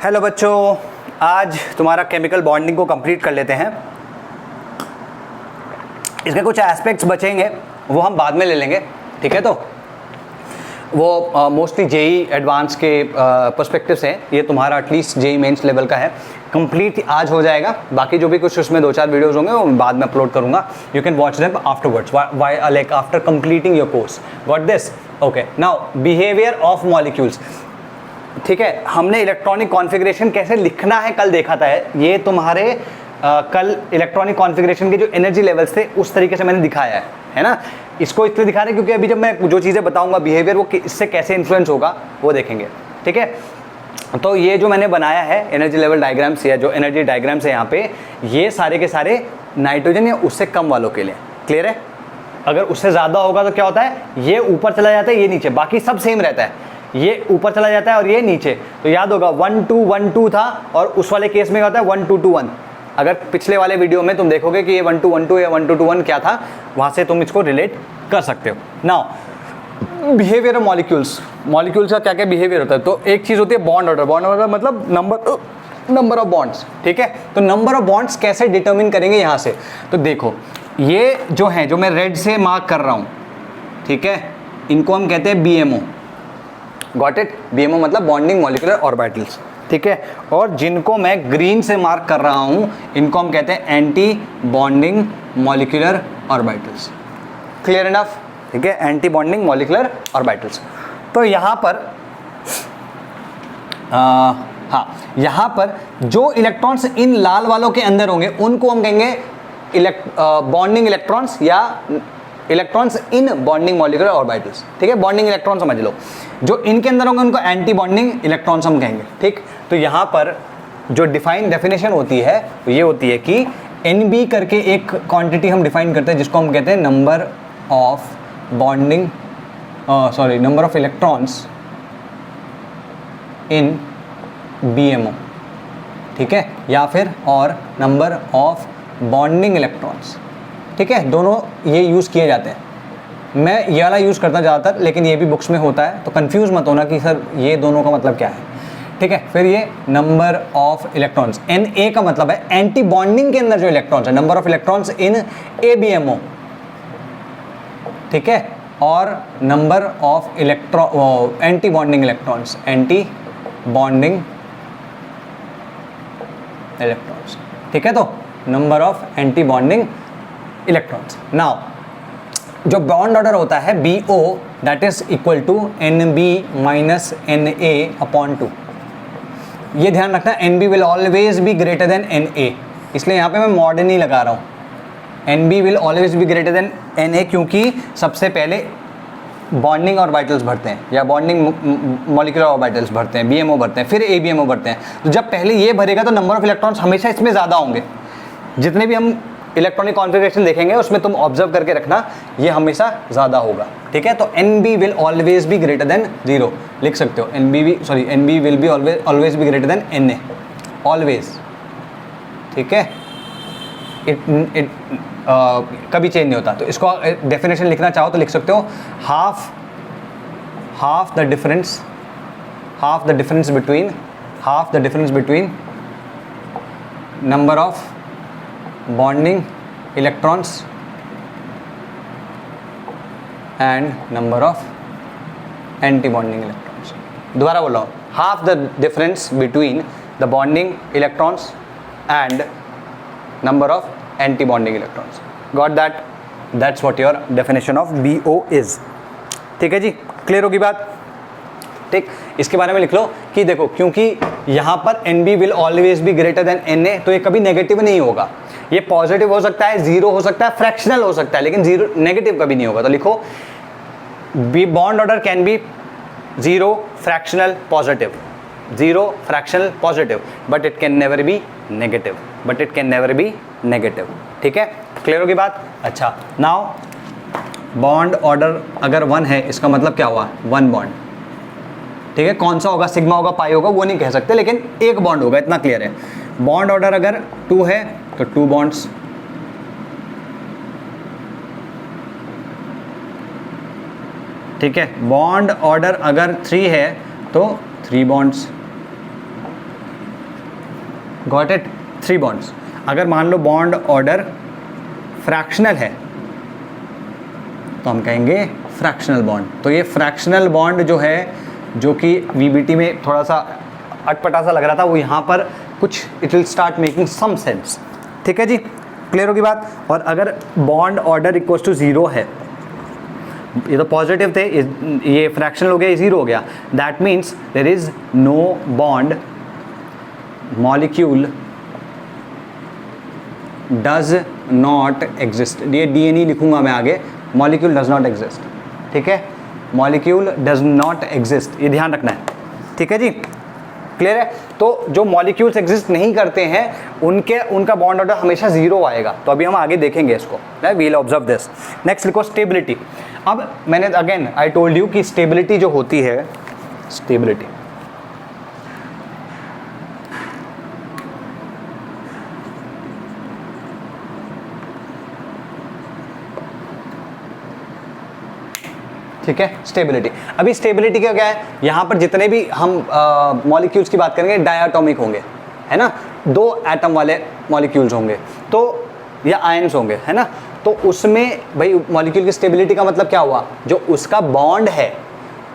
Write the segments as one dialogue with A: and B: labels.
A: Hello बच्चों, आज तुम्हारा केमिकल बॉन्डिंग को कंप्लीट कर लेते हैं। इसके कुछ एस्पेक्ट्स बचेंगे, वो हम बाद में ले लेंगे, ठीक है। तो वो मोस्टली जेई एडवांस के पर्सपेक्टिव से ये तुम्हारा एटलीस्ट जेई मेंस लेवल का है, कंप्लीट आज हो जाएगा। बाकी जो भी कुछ उसमें 2-4 वीडियोस होंगे वो बाद में अपलोड करूंगा। You can watch them afterwards, like after completing your course. Got this? Okay. Now behaviour of molecules, ठीक है। हमने इलेक्ट्रॉनिक कॉन्फ़िगरेशन कैसे लिखना है कल देखा था। ये तुम्हारे कल इलेक्ट्रॉनिक कॉन्फ़िगरेशन के जो एनर्जी लेवल्स थे उस तरीके से मैंने दिखाया है ना। इसको इसलिए दिखा रहे हैं क्योंकि अभी जब मैं जो चीज़ें बताऊंगा बिहेवियर वो इससे कैसे इन्फ्लुएंस होगा वो देखेंगे, ठीक है। तो ये जो मैंने बनाया है एनर्जी लेवल डायग्राम्स या जो एनर्जी डायग्राम्स है यहाँ पे, ये सारे के सारे नाइट्रोजन या उससे कम वालों के लिए। क्लियर है? अगर उससे ज़्यादा होगा तो क्या होता है, ये ऊपर चला जाता है, ये नीचे, बाकी सब सेम रहता है। ये ऊपर चला जाता है और ये नीचे। तो याद होगा 1-2-1-2 था और उस वाले केस में क्या होता है 1-2-2-1। अगर पिछले वाले वीडियो में तुम देखोगे कि ये 1-2-1-2 या 1-2-2-1 क्या था, वहाँ से तुम इसको रिलेट कर सकते हो। Now behaviour of molecules, molecules का क्या क्या बिहेवियर होता है। तो एक चीज़ होती है बॉन्ड ऑर्डर। बॉन्ड ऑर्डर मतलब नंबर ऑफ बॉन्ड्स, ठीक है। तो नंबर ऑफ बॉन्ड्स कैसे डिटरमिन करेंगे यहाँ से, तो देखो ये जो है, जो मैं रेड से मार्क कर रहा हूँ, ठीक है, इनको हम कहते हैं BMO। Got it? BMO मतलब बॉन्डिंग मॉलिक्यूलर ऑर्बिटल्स, ठीक है। और जिनको मैं ग्रीन से मार्क कर रहा हूं इनको हम कहते हैं anti bonding molecular orbitals. Clear enough? ठीक है, एंटी बॉन्डिंग मॉलिक्यूलर ऑर्बिटल्स। तो यहाँ पर हाँ, यहाँ पर जो इलेक्ट्रॉन्स इन लाल वालों के अंदर होंगे उनको हम कहेंगे बॉन्डिंग इलेक्ट्रॉन्स या electrons in bonding molecular orbitals, ठीक है। बॉन्डिंग इलेक्ट्रॉन समझ लो। जो इनके अंदर होंगे उनको एंटी बॉन्डिंग इलेक्ट्रॉन्स हम कहेंगे, ठीक। तो यहाँ पर जो डेफिनेशन होती है ये होती है कि NB करके एक क्वांटिटी हम डिफाइन करते हैं जिसको हम कहते हैं number of bonding number of electrons in BMO, ठीक है, या फिर और नंबर ऑफ बॉन्डिंग इलेक्ट्रॉन्स, ठीक है। दोनों ये यूज़ किए जाते हैं। मैं ये वाला यूज़ करता ज़्यादातर, लेकिन ये भी बुक्स में होता है, तो कंफ्यूज मत होना कि सर ये दोनों का मतलब क्या है, ठीक है। फिर ये नंबर ऑफ इलेक्ट्रॉन्स, Na का मतलब है एंटी बॉन्डिंग के अंदर जो इलेक्ट्रॉन्स है, number of electrons in ABMO, ठीक है। और number of anti bonding electrons, anti bonding electrons, ठीक है। तो number of anti bonding electrons. Now जो बॉन्ड ऑर्डर होता है BO that is equal to NB minus NA upon 2। ये ध्यान रखना, NB will always be greater than NA, इसलिए यहाँ पे मैं मॉड नहीं लगा रहा हूँ। NB will always be greater than NA क्योंकि सबसे पहले बॉन्डिंग ऑर्बिटल्स भरते हैं या बॉन्डिंग मॉलिक्यूलर ऑर्बिटल्स भरते हैं, BMO भरते हैं, फिर ABMO भरते हैं। तो जब पहले ये भरेगा तो नंबर ऑफ इलेक्ट्रॉन्स हमेशा इसमें ज़्यादा होंगे। जितने भी हम इलेक्ट्रॉनिक कॉन्फ़िगरेशन देखेंगे उसमें तुम ऑब्जर्व करके रखना, ये हमेशा ज़्यादा होगा, ठीक है। तो NB will always be greater then 0 लिख सकते हो। NB will be always be greater than NA, always, ठीक है। कभी चेंज नहीं होता। तो इसको डेफिनेशन लिखना चाहो तो लिख सकते हो, half the difference between number of bonding electrons and number of anti bonding electrons. दोबारा बोल रहा हूँ, half the difference between the bonding electrons and number of anti bonding electrons. Got that? That's what your definition of BO is, ठीक है जी। Clear होगी बात? ठीक। इसके बारे में लिख लो कि देखो, क्योंकि यहाँ पर NB will always be greater than NA, तो ये कभी नेगेटिव नहीं होगा। ये पॉजिटिव हो सकता है, 0 हो सकता है, फ्रैक्शनल हो सकता है, लेकिन 0 नेगेटिव कभी नहीं होगा। तो लिखो bond order can be 0 fractional positive, 0 fractional positive, but it can never be negative, ठीक है। क्लियर होगी बात? अच्छा, नाउ बॉन्ड ऑर्डर अगर 1 है इसका मतलब क्या हुआ, 1 बॉन्ड, ठीक है। कौन सा होगा, सिग्मा होगा, पाई होगा, वो नहीं कह सकते, लेकिन एक बॉन्ड होगा, इतना क्लियर है। बॉन्ड ऑर्डर अगर 2 है तो 2 बॉन्ड्स, ठीक है। बॉन्ड ऑर्डर अगर 3 है तो 3 बॉन्ड्स, गॉट इट, 3 बॉन्ड्स। अगर मान लो बॉन्ड ऑर्डर फ्रैक्शनल है तो हम कहेंगे फ्रैक्शनल बॉन्ड। तो ये फ्रैक्शनल बॉन्ड जो है, जो कि वीबीटी में थोड़ा सा अटपटा सा लग रहा था, वो यहाँ पर कुछ it will start making some sense. ठीक है जी, क्लियर होगी बात। और अगर बॉन्ड ऑर्डर इक्वल टू 0 है, ये तो पॉजिटिव थे, ये फ्रैक्शनल हो गया, ये 0 हो गया, that means there is no bond molecule does not exist. ये DNA लिखूंगा मैं आगे, मॉलिक्यूल डज नॉट एग्जिस्ट। ठीक है, मॉलिक्यूल डज नॉट एग्जिस्ट, ये ध्यान रखना है। ठीक है जी, क्लियर है। तो जो मॉलिक्यूल्स एग्जिस्ट नहीं करते हैं उनका बॉन्ड ऑर्डर हमेशा 0 आएगा। तो अभी हम आगे देखेंगे इसको, we will observe this. Next लिखो स्टेबिलिटी। अब मैंने अगेन आई टोल्ड यू कि स्टेबिलिटी जो होती है, स्टेबिलिटी ठीक है, स्टेबिलिटी। अभी स्टेबिलिटी का क्या है, यहाँ पर जितने भी हम मॉलिक्यूल्स की बात करेंगे डायटोमिक होंगे, है ना, 2 एटम वाले मॉलिक्यूल्स होंगे, तो या आयंस होंगे, है ना। तो उसमें भाई मॉलिक्यूल की स्टेबिलिटी का मतलब क्या हुआ, जो उसका बॉन्ड है,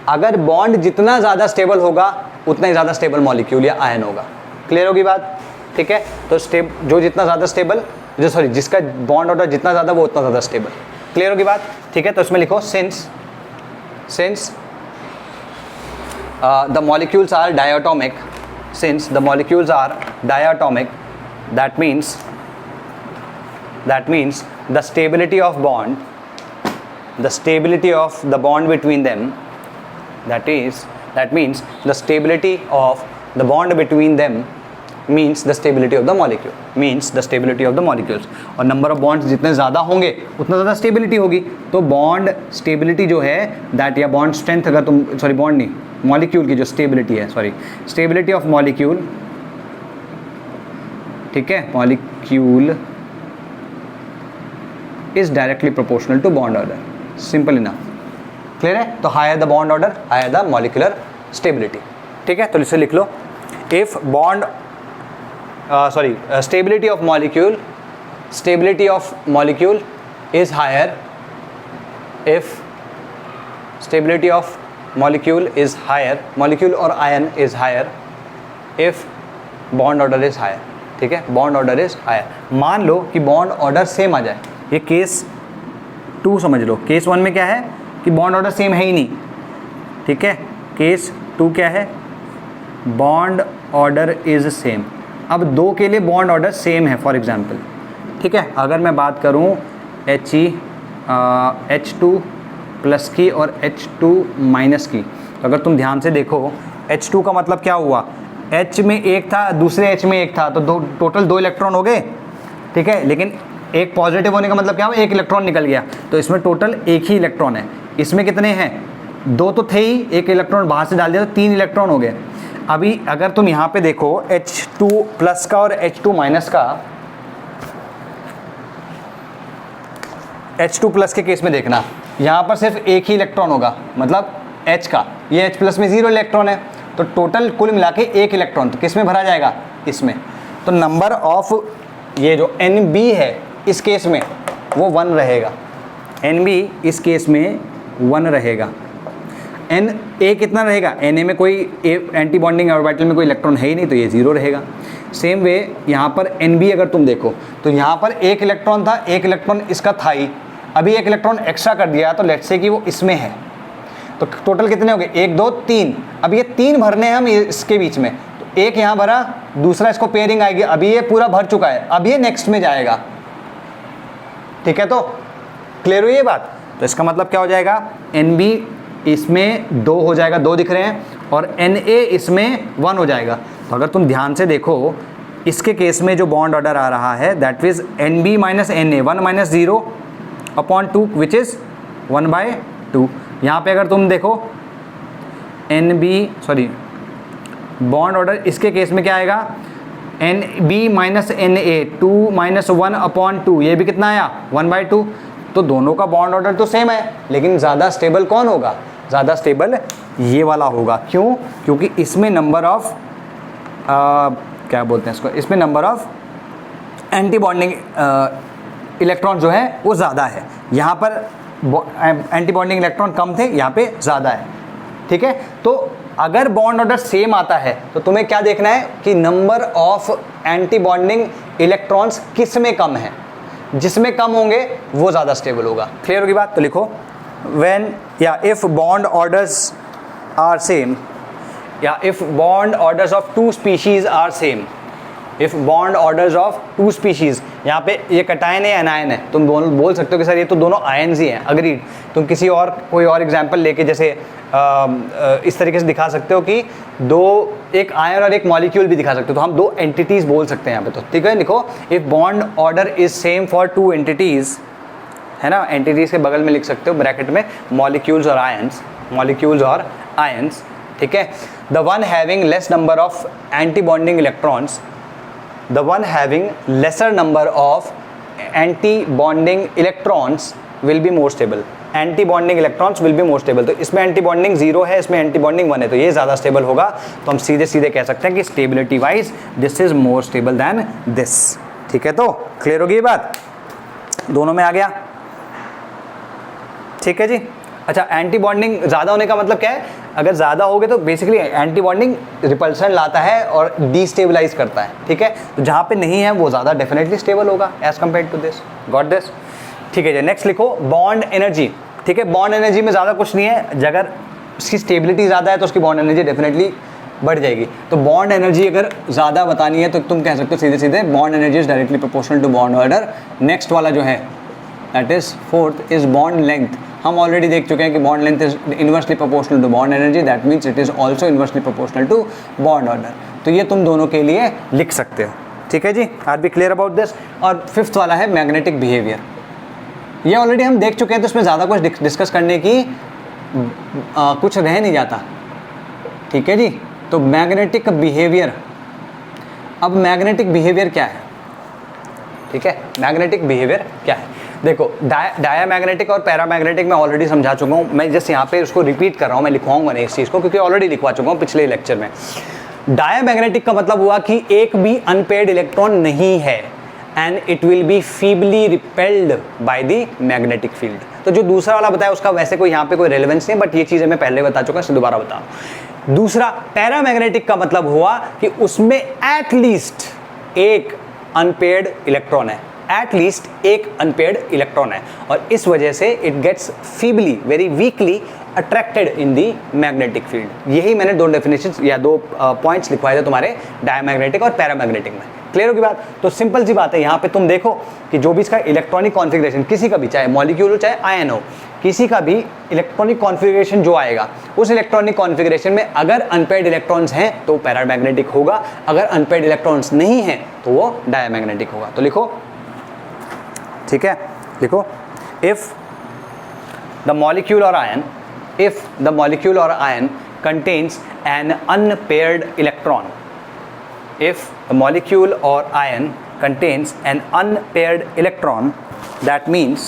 A: अगर बॉन्ड जितना ज़्यादा स्टेबल होगा उतना ही ज़्यादा स्टेबल मॉलिक्यूल या आयन होगा। क्लियर होगी बात। ठीक है, तो जो जितना ज़्यादा स्टेबल, जिसका बॉन्ड ऑर्डर जितना ज़्यादा वो उतना ज़्यादा स्टेबल। क्लियर होगी बात। ठीक है, तो इसमें लिखो since the molecules are diatomic, since the molecules are diatomic, that means the stability of the bond between them, that means the stability of the bond between them means the stability of the molecules, और number of bonds जितने ज़्यादा होंगे उतना ज़्यादा stability होगी। तो bond stability जो है दैट, या बॉन्ड स्ट्रेंथ, अगर तुम बॉन्ड नहीं, मॉलिक्यूल की जो स्टेबिलिटी है, स्टेबिलिटी ऑफ मॉलिक्यूल, ठीक है, molecule is directly proportional to bond order. Simple enough, clear है। तो higher the bond order higher the molecular stability. ठीक है, तो इसे लिख लो, if bond stability of molecule is higher if stability of molecule is higher, molecule or ion is higher if bond order is higher। ठीक है, bond order is higher। मान लो कि bond order सेम आ जाए, ये केस 2 समझ लो। Case 1 में क्या है कि बॉन्ड ऑर्डर सेम है ही नहीं। ठीक है, केस 2 क्या है, बॉन्ड ऑर्डर इज सेम। अब 2 के लिए बॉन्ड ऑर्डर सेम है, फॉर एग्जांपल। ठीक है, अगर मैं बात करूं H2 प्लस की और H2 माइनस की, तो अगर तुम ध्यान से देखो H2 का मतलब क्या हुआ, H में 1 था, दूसरे H में 1 था, तो टोटल 2 इलेक्ट्रॉन हो गए। ठीक है, लेकिन एक पॉजिटिव होने का मतलब क्या हुआ, 1 इलेक्ट्रॉन निकल गया, तो इसमें टोटल 1 ही इलेक्ट्रॉन है। इसमें कितने हैं, 2 तो थे ही, 1 इलेक्ट्रॉन बाहर से डाल दिया तो 3 इलेक्ट्रॉन हो गए। अभी अगर तुम यहाँ पे देखो H2 प्लस का और H2 माइनस का, H2 प्लस के केस में देखना, यहाँ पर सिर्फ 1 ही इलेक्ट्रॉन होगा, मतलब H का, ये H प्लस में 0 इलेक्ट्रॉन है, तो टोटल कुल मिला के 1 इलेक्ट्रॉन तो किस में भरा जाएगा, इसमें। तो नंबर ऑफ ये जो NB है इस केस में वो 1 रहेगा, NB इस केस में 1 रहेगा। Na कितना रहेगा, Na में कोई एंटी बॉन्डिंग ऑर्बिटल में कोई इलेक्ट्रॉन है ही नहीं, तो ये 0 रहेगा। सेम वे यहाँ पर NB अगर तुम देखो तो यहाँ पर 1 इलेक्ट्रॉन था, 1 इलेक्ट्रॉन इसका था ही, अभी 1 इलेक्ट्रॉन एक्स्ट्रा कर दिया, तो लेट्स से कि वो इसमें है, तो टोटल कितने हो गए, 1 2 3। अब ये 3 भरने हैं हम इसके बीच में, तो 1 यहाँ भरा, दूसरा इसको पेयरिंग आएगी, अभी ये पूरा भर चुका है, अब ये नेक्स्ट में जाएगा। ठीक है, तो क्लियर हुई ये बात। तो इसका मतलब क्या हो जाएगा, NB इसमें 2 हो जाएगा, 2 दिख रहे हैं, और Na इसमें 1 हो जाएगा। तो अगर तुम ध्यान से देखो इसके केस में जो बॉन्ड ऑर्डर आ रहा है that is NB minus Na, 1 minus 0 upon 2 which is 1/2। यहाँ पे अगर तुम देखो बॉन्ड ऑर्डर इसके केस में क्या आएगा, NB minus Na, 2 minus 1 upon 2, ये भी कितना आया, 1/2। तो दोनों का बॉन्ड ऑर्डर तो सेम है, लेकिन ज़्यादा स्टेबल कौन होगा, ज़्यादा स्टेबल ये वाला होगा। क्यों, क्योंकि इसमें नंबर ऑफ क्या बोलते हैं इसको, इसमें number of anti bonding electron जो है वो ज़्यादा है। यहाँ पर एंटी बॉन्डिंग इलेक्ट्रॉन कम थे, यहाँ पे ज़्यादा है। ठीक है, तो अगर बॉन्ड ऑर्डर सेम आता है तो तुम्हें क्या देखना है कि number of anti bonding electrons किस में कम है, जिसमें कम होंगे वो ज़्यादा स्टेबल होगा। क्लियर होगी बात? तो लिखो व्हेन या if bond orders are same, या if bond orders of two species are same, if bond orders of two species, यहाँ पे ये कटायन है एनायन है, तुम बोल सकते हो कि सर ये तो दोनों आयन्स ही हैं, अग्रीड। तुम किसी और कोई और एग्जांपल लेके जैसे इस तरीके से दिखा सकते हो कि एक आयन और एक मॉलिक्यूल भी दिखा सकते हो, तो हम दो एंटिटीज बोल सकते हैं यहाँ पे। तो ठीक है, लिखो if bond order is same for two entities, है ना, एंटिटीज के बगल में लिख सकते हो ब्रैकेट में मॉलिक्यूल्स और आयन्स, मॉलिक्यूल्स और आयन्स। ठीक है, the one having less number of anti bonding electrons, the one having lesser number of anti bonding electrons will be more stable, anti bonding electrons will be more stable। तो इसमें anti bonding 0 है, इसमें anti bonding 1 है, तो ये ज़्यादा stable होगा। तो हम सीधे सीधे कह सकते हैं कि stability wise this is more stable then this. ठीक है, तो क्लियर होगी ये बात, दोनों में आ गया। ठीक है जी। अच्छा, एंटी बॉन्डिंग ज़्यादा होने का मतलब क्या है? अगर ज़्यादा हो गए तो बेसिकली एंटी बॉन्डिंग रिपल्सन लाता है और डीस्टेबलाइज करता है। ठीक है, तो जहाँ पे नहीं है वो ज़्यादा डेफिनेटली स्टेबल होगा as compare to this. Got this? ठीक है जी। नेक्स्ट लिखो बॉन्ड एनर्जी। ठीक है, बॉन्ड एनर्जी में ज़्यादा कुछ नहीं है, अगर उसकी स्टेबिलिटी ज़्यादा है तो उसकी बॉन्ड एनर्जी डेफिनेटली बढ़ जाएगी। तो बॉन्ड एनर्जी अगर ज़्यादा बतानी है तो तुम कह सकते हो सीधे सीधे bond energy is directly proportional to bond order. Next वाला जो है that is fourth is bond length. हम ऑलरेडी देख चुके हैं कि bond length is inversely proportional to bond energy, that means it is also inversely proportional to bond order. तो ये तुम दोनों के लिए लिख सकते हो। ठीक है जी, are be clear about this. और फिफ्थ वाला है मैग्नेटिक बिहेवियर। ये ऑलरेडी हम देख चुके हैं, तो इसमें ज़्यादा कुछ डिस्कस करने की कुछ रह नहीं जाता। ठीक है जी, तो मैग्नेटिक बिहेवियर। अब मैग्नेटिक बिहेवियर क्या है? ठीक है, मैग्नेटिक बिहेवियर क्या है? देखो, डायामैग्नेटिक और पैरामैग्नेटिक मैं ऑलरेडी समझा चुका हूँ, मैं जस्ट यहाँ पे उसको रिपीट कर रहा हूँ, मैं लिखवाऊंगा नहीं इस चीज़ को क्योंकि ऑलरेडी लिखवा चुका हूँ पिछले लेक्चर में। डायामैग्नेटिक का मतलब हुआ कि एक भी अनपेयर्ड इलेक्ट्रॉन नहीं है and it will be feebly repelled by the magnetic field. तो जो दूसरा वाला बताया उसका वैसे कोई यहाँ पे कोई रेलेवेंस नहीं है, बट ये चीज़ें मैं पहले बता चुका हूँ, दोबारा बता रहा हूँ। दूसरा पैरामैग्नेटिक का मतलब हुआ कि उसमें एटलीस्ट एक अनपेयर्ड इलेक्ट्रॉन है, एटलीस्ट एक अनपेयर्ड इलेक्ट्रॉन है, और इस वजह से it gets feebly, very weakly attracted in the magnetic field. यही मैंने दो डेफिनेशंस या दो पॉइंट्स लिखवाए थे तुम्हारे डायमैग्नेटिक और पैरामैग्नेटिक में। क्लियर होगी बात? तो सिंपल सी बात है, यहाँ पे तुम देखो कि जो भी इसका इलेक्ट्रॉनिक कॉन्फ़िगरेशन किसी का भी, चाहे मॉलिक्यूल हो चाहे आयन हो, किसी का भी इलेक्ट्रॉनिक कॉन्फ़िगरेशन जो आएगा, उस इलेक्ट्रॉनिक कॉन्फ़िगरेशन में अगर अनपेयर्ड इलेक्ट्रॉन्स हैं तो पैरामैग्नेटिक होगा, अगर अनपेयर्ड इलेक्ट्रॉन्स नहीं हैं तो वो डायमैग्नेटिक होगा। तो लिखो, ठीक है, लिखो इफ द मॉलिक्यूल और ion, if the molecule or ion contains an unpaired electron, if the molecule or ion contains an unpaired electron, that means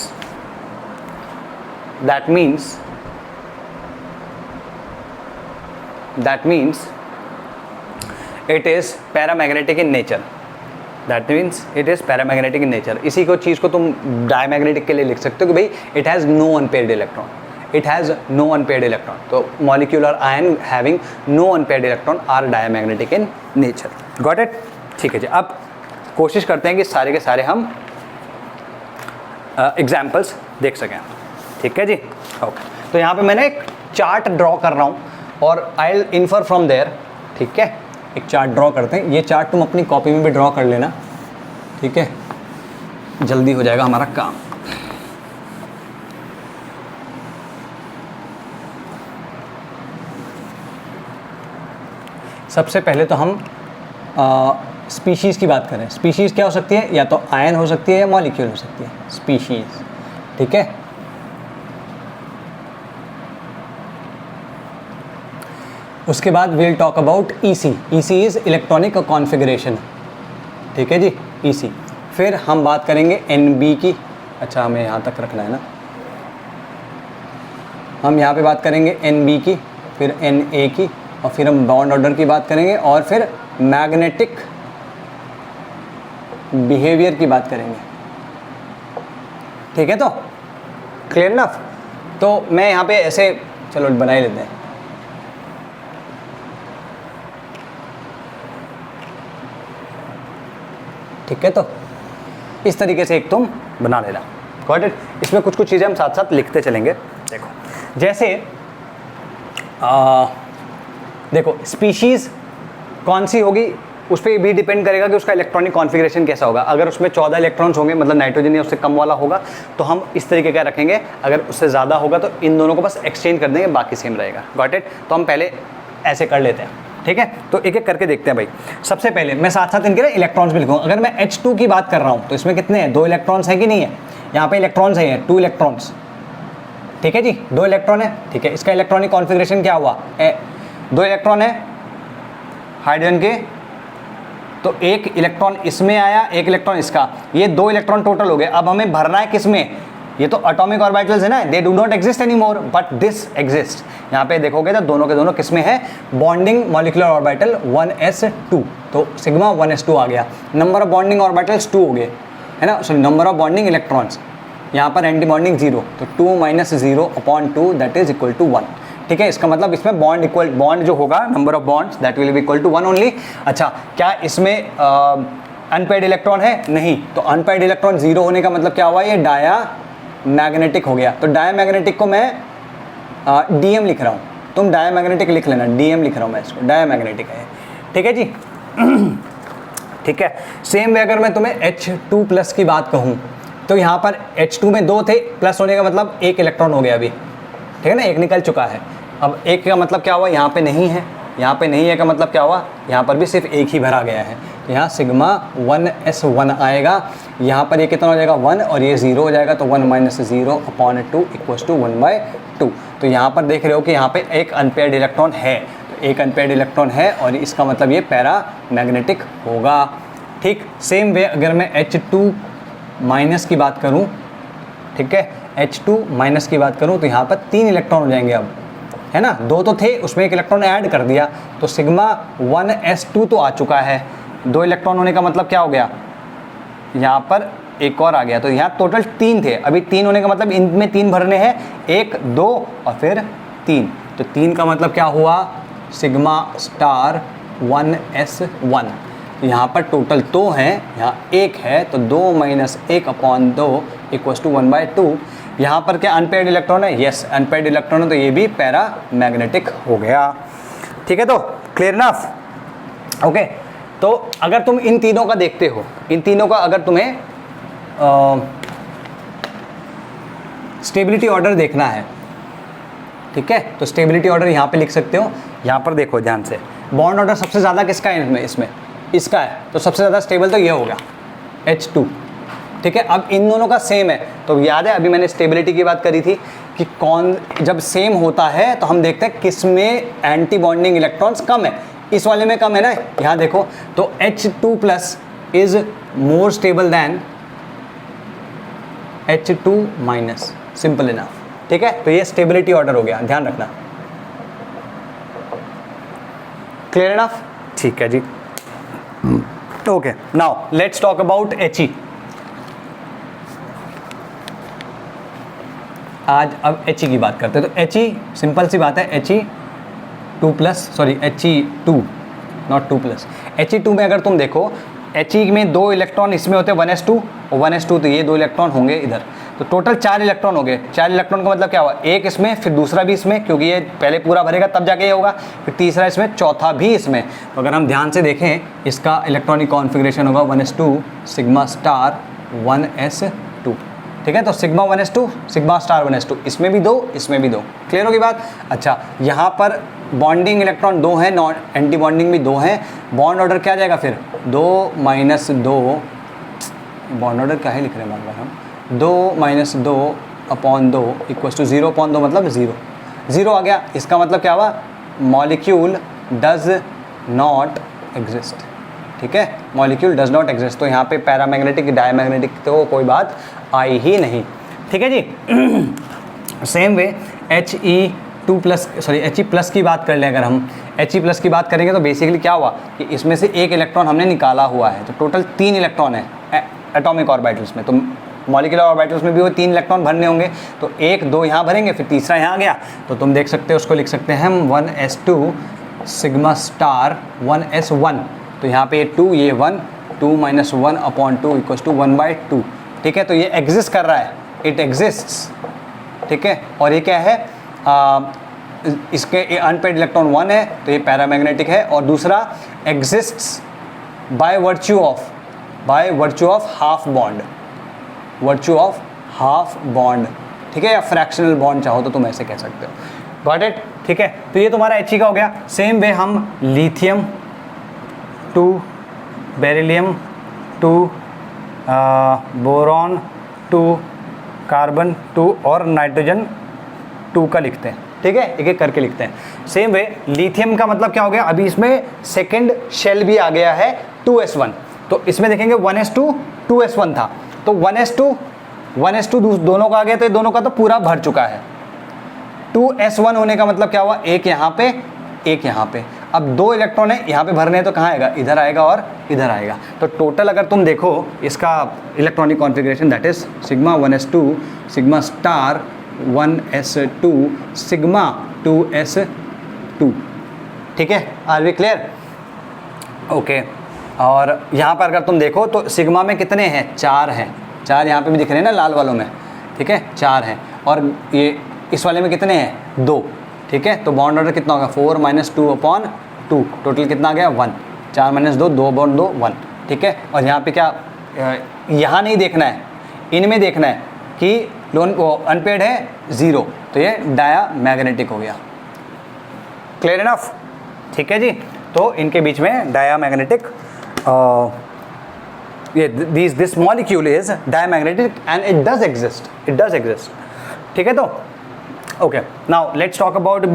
A: it is paramagnetic in nature, that means it is paramagnetic in nature। इसी को चीज़ को तुम diamagnetic के लिए लिख सकते हो कि भाई it has no unpaired electron, it has no unpaired electron। तो molecular ion having no unpaired electron are diamagnetic in nature। Got it? ठीक है जी। अब कोशिश करते हैं कि सारे के सारे हम एग्जाम्पल्स देख सकें। ठीक है जी, ओके। तो यहाँ पे मैंने एक चार्ट ड्रॉ कर रहा हूँ और I will infer from there. ठीक है, एक चार्ट ड्रॉ करते हैं। ये चार्ट तुम अपनी कॉपी में भी ड्रॉ कर लेना, ठीक है, जल्दी हो जाएगा हमारा काम। सबसे पहले तो हम स्पीशीज़ की बात करें। स्पीशीज़ क्या हो सकती है? या तो आयन हो सकती है या मॉलिक्यूल हो सकती है, स्पीशीज़। ठीक है, उसके बाद will talk about EC. EC is electronic configuration. ठीक है जी, ईसी। फिर हम बात करेंगे एनबी की। अच्छा, हमें यहाँ तक रखना है ना। हम यहाँ पे बात करेंगे एनबी की, फिर एनए की, और फिर हम बॉन्ड ऑर्डर की बात करेंगे, और फिर मैग्नेटिक बिहेवियर की बात करेंगे, ठीक है। तो क्लियर इनफ। तो मैं यहाँ पे ऐसे चलो बना ही लेते हैं, ठीक है। तो इस तरीके से एक तुम बना लेना, गॉट इट। इसमें कुछ कुछ चीज़ें हम साथ साथ लिखते चलेंगे। देखो जैसे देखो स्पीशीज़ कौन सी होगी उस पर भी डिपेंड करेगा कि उसका इलेक्ट्रॉनिक कॉन्फ़िगरेशन कैसा होगा। अगर उसमें 14 इलेक्ट्रॉन्स होंगे मतलब नाइट्रोजन या उससे कम वाला होगा तो हम इस तरीके का रखेंगे, अगर उससे ज़्यादा होगा तो इन दोनों को बस एक्सचेंज कर देंगे, बाकी सेम रहेगा, गॉट इट। तो हम पहले ऐसे कर लेते हैं, ठीक है। तो एक एक करके देखते हैं भाई। सबसे पहले मैं साथ साथ इनके ना इलेक्ट्रॉन्स भी लिखूँगा। अगर मैं H2 की बात कर रहा हूँ तो इसमें कितने हैं, 2 इलेक्ट्रॉन्स है कि नहीं है, यहाँ पे इलेक्ट्रॉन्स है 2 इलेक्ट्रॉन्स, ठीक है जी, 2 इलेक्ट्रॉन है, ठीक है। इसका इलेक्ट्रॉनिक कॉन्फ़िगरेशन क्या हुआ, 2 इलेक्ट्रॉन है हाइड्रोजन के, तो 1 इलेक्ट्रॉन इसमें आया, 1 इलेक्ट्रॉन इसका, ये 2 इलेक्ट्रॉन टोटल हो गए। अब हमें भरना है किसमें, ये तो एटॉमिक ऑर्बिटल्स है ना, they do not exist any more but this exist. यहाँ पे देखोगे तो दोनों के दोनों किसमें है, बॉन्डिंग मॉलिक्यूलर ऑर्बिटल 1s2, तो सिग्मा 1s2 आ गया। नंबर ऑफ बॉन्डिंग ऑर्बिटल्स 2 हो गए, है ना, sorry number of bonding electrons, यहाँ पर एंटी बॉन्डिंग 0, तो 2 - 0/2 दैट इज इक्वल टू 1, ठीक है। इसका मतलब इसमें बॉन्ड जो होगा, number of bonds that will be equal to 1 only. अच्छा, क्या इसमें अनपेयर्ड इलेक्ट्रॉन है, नहीं, तो अनपेयर्ड इलेक्ट्रॉन 0 होने का मतलब क्या हुआ, ये डाया मैग्नेटिक हो गया। तो डाया मैग्नेटिक को मैं DM लिख रहा हूँ, तुम डाया मैग्नेटिक लिख लेना, DM लिख रहा हूँ मैं इसको, डाया मैग्नेटिक है, ठीक है जी। ठीक है, सेम वे अगर मैं तुम्हें H2+ की बात कहूँ तो यहाँ पर H2 में 2 थे, प्लस होने का मतलब 1 इलेक्ट्रॉन हो गया अभी, ठीक है ना, 1 निकल चुका है। अब 1 का मतलब क्या हुआ, यहाँ पे नहीं है, यहाँ पे नहीं है का मतलब क्या हुआ, यहाँ पर भी सिर्फ 1 ही भरा गया है, तो यहाँ सिग्मा 1s1 आएगा। यहाँ पर ये कितना हो जाएगा 1 और ये 0 हो जाएगा, तो 1 - 0/2 इक्वल्स टू 1/2। तो यहाँ पर देख रहे हो कि यहाँ पे एक अनपेयर्ड इलेक्ट्रॉन है, तो एक अनपेयर्ड इलेक्ट्रॉन है और इसका मतलब ये पैरा मैग्नेटिक होगा, ठीक। सेम वे अगर मैं H2- की बात करूँ, ठीक है, H2- की बात करूँ तो यहाँ पर 3 इलेक्ट्रॉन हो जाएंगे अब, है ना, 2 तो थे उसमें 1 इलेक्ट्रॉन ऐड कर दिया, तो सिग्मा 1s2 तो आ चुका है, 2 इलेक्ट्रॉन होने का मतलब क्या हो गया, यहाँ पर एक और आ गया, तो यहाँ टोटल 3 थे, अभी 3 होने का मतलब इनमें 3 भरने हैं, 1 2 और फिर 3, तो 3 का मतलब क्या हुआ, सिग्मा स्टार 1s1। यहाँ पर टोटल 2 हैं, यहाँ 1 है, तो 2 - 1/2 इक्वल्स टू 1/2। यहाँ पर क्या अनपेयर्ड इलेक्ट्रॉन है, यस अनपेयर्ड इलेक्ट्रॉन है, तो ये भी पैरा मैग्नेटिक हो गया, ठीक है। तो क्लियर इनफ, ओके। तो अगर तुम इन तीनों का देखते हो, इन तीनों का अगर तुम्हें स्टेबिलिटी ऑर्डर देखना है, ठीक है, तो स्टेबिलिटी ऑर्डर यहाँ पे लिख सकते हो। यहाँ पर देखो ध्यान से, बॉन्ड ऑर्डर सबसे ज़्यादा किसका है इसमें इसका है, तो सबसे ज़्यादा स्टेबल तो ये होगा H2, ठीक है। अब इन दोनों का सेम है, तो याद है अभी मैंने स्टेबिलिटी की बात करी थी कि कौन जब सेम होता है तो हम देखते हैं किस में एंटी बॉन्डिंग इलेक्ट्रॉन्स कम है, इस वाले में कम है ना, यहाँ देखो, तो H2+ is more stable then H2-, simple enough, ठीक है। तो ये स्टेबिलिटी ऑर्डर हो गया, ध्यान रखना, क्लियर इनफ, ठीक है जी। Okay, now let's talk about He। आज अब He की बात करते हैं, तो He सिंपल सी बात है, He2+, sorry He2 not 2+, He2 में अगर तुम देखो, He में 2 इलेक्ट्रॉन इसमें होते हैं 1s2 और 1s2, तो ये 2 इलेक्ट्रॉन होंगे इधर, तो टोटल 4 इलेक्ट्रॉन हो गए। 4 इलेक्ट्रॉन का मतलब क्या हुआ, एक इसमें, फिर दूसरा भी इसमें, क्योंकि ये पहले पूरा भरेगा तब जाके ये होगा, फिर तीसरा इसमें, चौथा भी इसमें। तो अगर हम ध्यान से देखें, इसका इलेक्ट्रॉनिक कॉन्फ़िगरेशन होगा 1s2 सिग्मा स्टार 1s2, ठीक है। तो sigma 1s2 sigma star 1s2, इसमें भी 2 इसमें भी 2, क्लियर होगी बात। अच्छा, यहाँ पर बॉन्डिंग इलेक्ट्रॉन 2 है, नॉन एंटी बॉन्डिंग भी 2 है, बॉन्ड ऑर्डर क्या जाएगा फिर 2 - 2, बॉन्ड ऑर्डर क्या है लिख रहे हैं बार बार हम, 2 - 2/2 इक्वल्स टू 0/2 मतलब 0 आ गया। इसका मतलब क्या हुआ, मॉलिक्यूल डज नॉट एग्जिस्ट, ठीक है, मॉलिक्यूल डज नॉट एग्जिस्ट। तो यहाँ पे पैरामैग्नेटिक डायमैग्नेटिक तो कोई बात आई ही नहीं, ठीक है जी। सेम वे He+ की बात कर लें, अगर हम He+ की बात करेंगे तो बेसिकली क्या हुआ कि इसमें से 1 इलेक्ट्रॉन हमने निकाला हुआ है, तो टोटल 3 इलेक्ट्रॉन है, एटॉमिक ऑर्बिटल्स में, तो मॉलिक्यूलर ऑर्बिटल्स में भी वो 3 इलेक्ट्रॉन भरने होंगे, तो 1 2 यहाँ भरेंगे, फिर तीसरा यहाँ आ गया, तो तुम देख सकते हो उसको लिख सकते हैं हम 1s2 सिग्मा स्टार 1s1, तो यहाँ पे 2 ये 1 2 - 1/2 इक्वल्स टू 1/2, ठीक है। तो ये एग्जिस्ट कर रहा है, इट एग्जिस्ट्स, ठीक है। और ये क्या है, इसके अनपेड इलेक्ट्रॉन 1 है, तो ये पैरामैग्नेटिक है, और दूसरा exists by virtue of half bond, virtue of half bond, ठीक है, या फ्रैक्शनल बॉन्ड चाहो तो तुम ऐसे कह सकते हो, गॉट इट, ठीक है। तो ये तुम्हारा He का हो गया। सेम वे हम लिथियम 2 बेरिलियम 2 बोरॉन 2 कार्बन 2 और नाइट्रोजन 2 का लिखते हैं, ठीक है, एक एक करके लिखते हैं। सेम वे लिथियम का मतलब क्या हो गया, अभी इसमें सेकंड शेल भी आ गया है 2s1, तो इसमें देखेंगे 1s2 2s1 था, तो 1s2 दोनों का आ गया, तो ये दोनों का तो पूरा भर चुका है। 2s1 होने का मतलब क्या हुआ, एक यहाँ पे एक यहाँ पे, अब 2 इलेक्ट्रॉन है यहाँ पे भरने हैं, तो कहाँ आएगा, इधर आएगा और इधर आएगा। तो टोटल अगर तुम देखो इसका electronic configuration, that is sigma 1s2 sigma star 1s2 sigma 2s2, ठीक है, आर वी क्लियर, ओके। और यहाँ पर अगर तुम देखो तो सिग्मा में कितने हैं, 4 हैं, 4 यहाँ पे भी दिख रहे हैं ना लाल वालों में, ठीक है, 4 हैं, और ये इस वाले में कितने हैं, 2, ठीक है। तो बॉन्ड ऑर्डर कितना होगा, 4 - 2/2, टोटल कितना आ गया, 1, 4 - 2 2/2 1, ठीक है। और यहाँ पे क्या, यहाँ नहीं देखना है, इनमें देखना है कि लोन अनपेड है 0, तो ये डायामैग्नेटिक हो गया, क्लियर इनफ, ठीक है जी। तो इनके बीच में diamagnetic, this molecule is diamagnetic and it does exist, ठीक है। तो okay, now let's talk about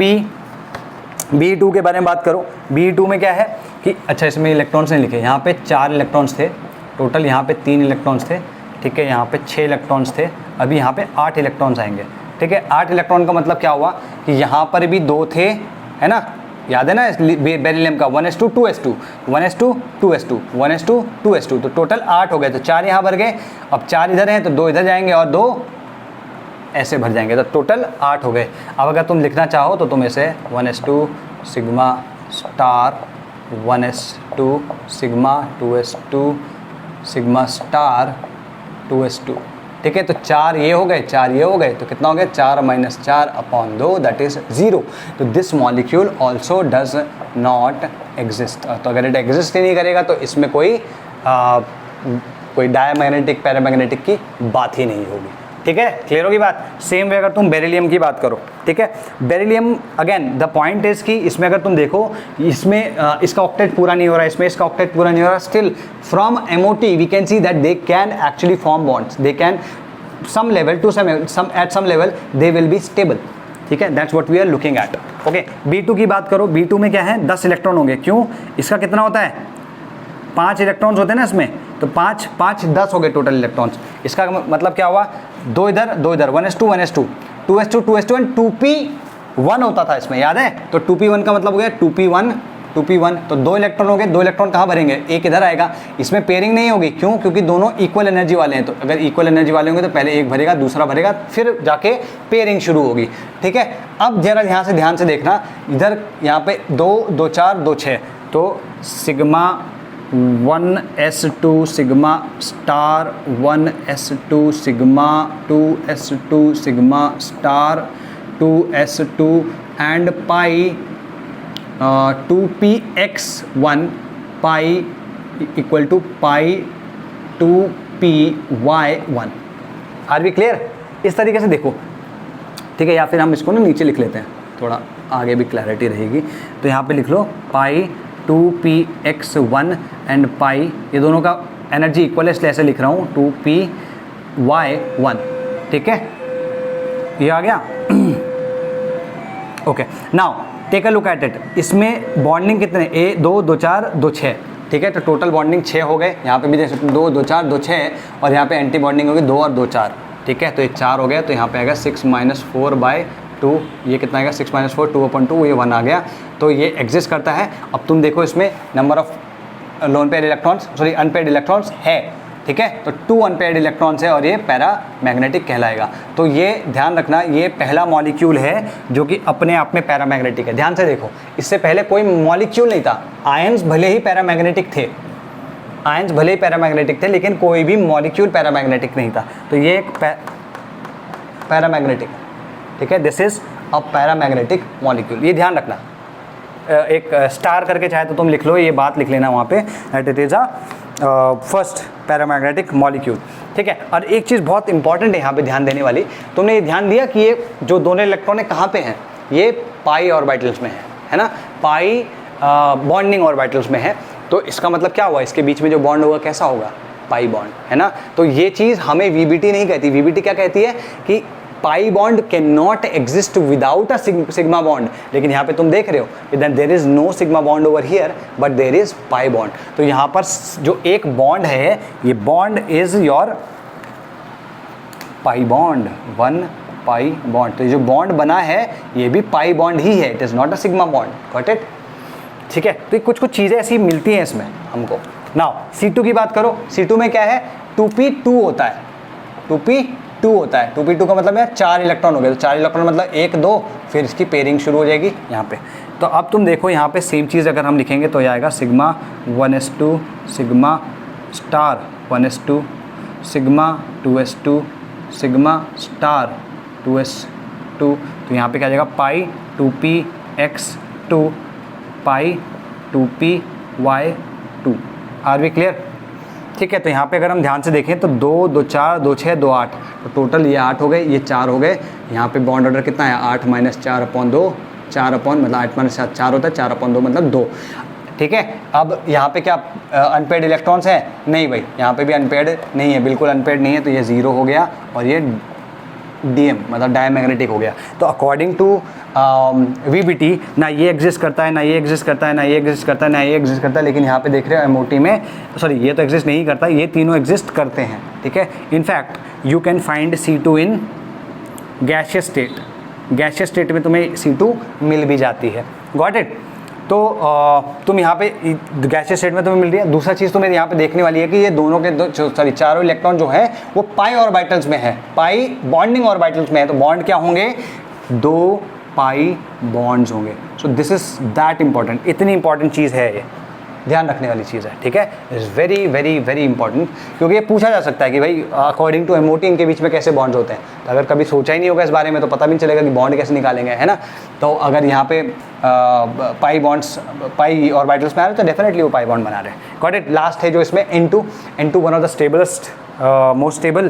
A: B2 के बारे में बात करो। B2 में क्या है कि अच्छा, इसमें इलेक्ट्रॉन्स नहीं लिखे, यहाँ पे 4 इलेक्ट्रॉन्स थे टोटल, यहाँ पे 3 इलेक्ट्रॉन्स थे, ठीक है, यहाँ पे 6 इलेक्ट्रॉन्स थे, अभी यहाँ पे 8 इलेक्ट्रॉन्स आएंगे, ठीक है। 8 इलेक्ट्रॉन का मतलब क्या हुआ कि यहाँ पर भी 2 थे, है ना, याद है ना, बेरिलियम का 1s2 2s2 1s2 2s2 1s2 2s2, तो टोटल 8 हो गए, तो 4 यहाँ भर गए, अब 4 इधर हैं तो 2 इधर जाएंगे और 2 ऐसे भर जाएंगे, तो टोटल 8 हो गए। अब अगर तुम लिखना चाहो तो तुम ऐसे 1s2 sigma star 1s2 sigma 2s2 sigma star 2s2, ठीक है। तो 4 ये हो गए, 4 ये हो गए, तो कितना हो गया, 4 - 4/2, दैट इज 0। तो this molecule also does not exist, तो अगर इट एग्जिस्ट ही नहीं करेगा तो इसमें कोई डायामैग्नेटिक पैरामैग्नेटिक की बात ही नहीं होगी, ठीक है, क्लियर होगी बात। सेम वे अगर तुम बेरिलियम की बात करो, ठीक है, beryllium again the point is कि इसमें अगर तुम देखो, इसमें इसका ऑक्टेट पूरा नहीं हो रहा है, इसमें इसका ऑक्टेट पूरा नहीं हो रहा, still from MOT we can see that they can actually form bonds, they can some level to at some level they will be stable, ठीक है, that's what we are looking at, okay. B2 की बात करो, B2 में क्या है, 10 electron होंगे, क्यों, इसका कितना होता है, 5 इलेक्ट्रॉन्स होते हैं ना इसमें, तो 5 5 10 हो गए टोटल इलेक्ट्रॉन्स। इसका मतलब क्या हुआ, 2 इधर 2 इधर, 1s2 1s2 2s2 2s2 and 2p1 होता था इसमें, याद है, तो 2p1 का मतलब हो गया 2p1, तो 2 इलेक्ट्रॉन हो गए, 2 इलेक्ट्रॉन कहाँ भरेंगे, एक इधर आएगा, इसमें पेयरिंग नहीं होगी, क्यों, क्योंकि दोनों इक्वल एनर्जी वाले हैं, तो अगर इक्वल एनर्जी वाले होंगे तो पहले एक भरेगा, दूसरा भरेगा, फिर जाके पेयरिंग शुरू होगी, ठीक है। अब जरा यहाँ से ध्यान से देखना, इधर यहाँ पे 2 2 4 2 6, तो sigma 1s2 sigma star 1s2 sigma 2s2 sigma star 2s2 and pi 2px1 pi equal to pi 2py1, are we clear. इस तरीके से देखो, ठीक है, या फिर हम इसको ना नीचे लिख लेते हैं, थोड़ा आगे भी क्लैरिटी रहेगी, तो यहाँ पे लिख लो पाई 2px1 एंड पाई, ये दोनों का एनर्जी इक्वल है इसलिए ऐसे लिख रहा हूँ 2py1, ठीक है, ये आ गया, okay. Now take a look at it, इसमें बॉन्डिंग कितने, 2 2 4 2 6, ठीक है, तो टोटल बॉन्डिंग 6 हो गए, यहाँ पे भी देख सकते 2 2 4 2 6, और यहाँ पे एंटी बॉन्डिंग होगी 2 और 2 4, ठीक है, तो ये 4 हो गया, तो यहाँ पे आएगा 6 - 4/2, ये कितना आएगा 6 - 4 2/2, ये 1 आ गया, तो ये एग्जिस्ट करता है। अब तुम देखो इसमें number of loan paid electrons, sorry unpaired electrons है ठीक है। तो 2 अनपेयर्ड इलेक्ट्रॉन्स है और ये पैरा मैग्नेटिक कहलाएगा। तो ये ध्यान रखना, ये पहला मॉलिक्यूल है जो कि अपने आप में पैरा मैग्नेटिक है। ध्यान से देखो, इससे पहले कोई मॉलिक्यूल नहीं था। आयंस भले ही पैरा मैग्नेटिक थे, आयंस भले ही पैरा मैग्नेटिक थे, लेकिन कोई भी मॉलिक्यूल पैरा मैग्नेटिक नहीं था। तो ये एक पैरा मैग्नेटिक, ठीक है, this is a para magnetic molecule. ये ध्यान रखना, एक स्टार करके चाहे तो तुम लिख लो, ये बात लिख लेना वहाँ पे, that it is a first paramagnetic molecule, ठीक है। और एक चीज़ बहुत इंपॉर्टेंट है यहाँ पे ध्यान देने वाली, तुमने ये ध्यान दिया कि ये जो दोनों इलेक्ट्रॉन है कहाँ पे हैं, ये पाई ऑर्बिटल्स में है ना, पाई बॉन्डिंग ऑर्बिटल्स में है। तो इसका मतलब क्या हुआ, इसके बीच में जो बॉन्ड होगा कैसा होगा, पाई बॉन्ड, है ना। तो ये चीज़ हमें वीबीटी नहीं कहती। वीबीटी क्या कहती है कि pi bond can not exist without a sigma bond, लेकिन यहाँ पे तुम देख रहे हो then there is no sigma bond over here but there is pi bond. तो यहाँ पर जो एक बॉन्ड है, ये bond is your pi bond, 1 pi bond. तो ये जो बॉन्ड बना है ये भी पाई बॉन्ड ही है, it is not a sigma bond, got it, ठीक है। तो कुछ कुछ चीज़ें ऐसी मिलती हैं इसमें हमको। नाउ C2 की बात करो, C2 में क्या है, 2p2 होता है, 2p2 होता है। 2p2 का मतलब है 4 इलेक्ट्रॉन हो गए। तो 4 इलेक्ट्रॉन मतलब 1 2, फिर इसकी पेयरिंग शुरू हो जाएगी यहाँ पे। तो अब तुम देखो यहाँ पे सेम चीज़ अगर हम लिखेंगे तो आएगा sigma 1s2 sigma star 1s2 sigma 2s2 sigma star 2s2। तो यहाँ पे क्या आ जाएगा, pi 2px2 pi 2py2। Are we clear, ठीक है। तो यहाँ पे अगर हम ध्यान से देखें तो 2 2 4 2 6 2 8, तो टोटल ये 8 हो गए, ये 4 हो गए। यहाँ पे बॉन्ड ऑर्डर कितना है, 8 - 4/2, 4 मतलब 8 - 4 होता है, 4/2 मतलब 2, ठीक है। अब यहाँ पे क्या अनपेयर्ड इलेक्ट्रॉन्स हैं, नहीं भाई, यहाँ पे भी अनपेयर्ड नहीं है, बिल्कुल अनपेयर्ड नहीं है। तो ये 0 हो गया और ये DM मतलब डायमैग्नेटिक हो गया। तो अकॉर्डिंग टू VBT ना ये एग्जिस्ट करता है, ना ये एग्जिस्ट करता है, ना ये एग्जिस्ट करता है, ना ये एग्जिस्ट करता है, लेकिन यहाँ पे देख रहे हो MOT में, सॉरी ये तो एग्जिस्ट नहीं करता, ये तीनों एग्जिस्ट करते हैं, ठीक है। In fact you can find C2 in gaseous state, gaseous state में तुम्हें C2 मिल भी जाती है, गॉट इट। तो तुम यहाँ पे गैसियस स्टेट में तुम्हें मिल रही है। दूसरा चीज़ तुम्हें यहाँ पे देखने वाली है कि ये दोनों के चारों इलेक्ट्रॉन जो है वो पाई ऑर्बिटल्स में है, पाई बॉन्डिंग ऑर्बिटल्स में है। तो बॉन्ड क्या होंगे, 2 पाई बॉन्ड्स होंगे। So this is that important, इतनी इंपॉर्टेंट चीज़ है, ये ध्यान रखने वाली चीज़ है, ठीक है। Is very very very important, क्योंकि ये पूछा जा सकता है कि भाई अकॉर्डिंग टू MOT इनके बीच में कैसे बॉन्ड्स होते हैं। तो अगर कभी सोचा ही नहीं होगा इस बारे में तो पता भी नहीं चलेगा कि बॉन्ड कैसे निकालेंगे, है ना। तो अगर यहाँ पे पाई बॉन्ड्स पाई ऑर्बिटल्स में आ रहे हैं तो डेफिनेटली वो पाई बॉन्ड बना रहे हैं, गॉट इट। लास्ट है जो इसमें N2 one of the stay blessed most stable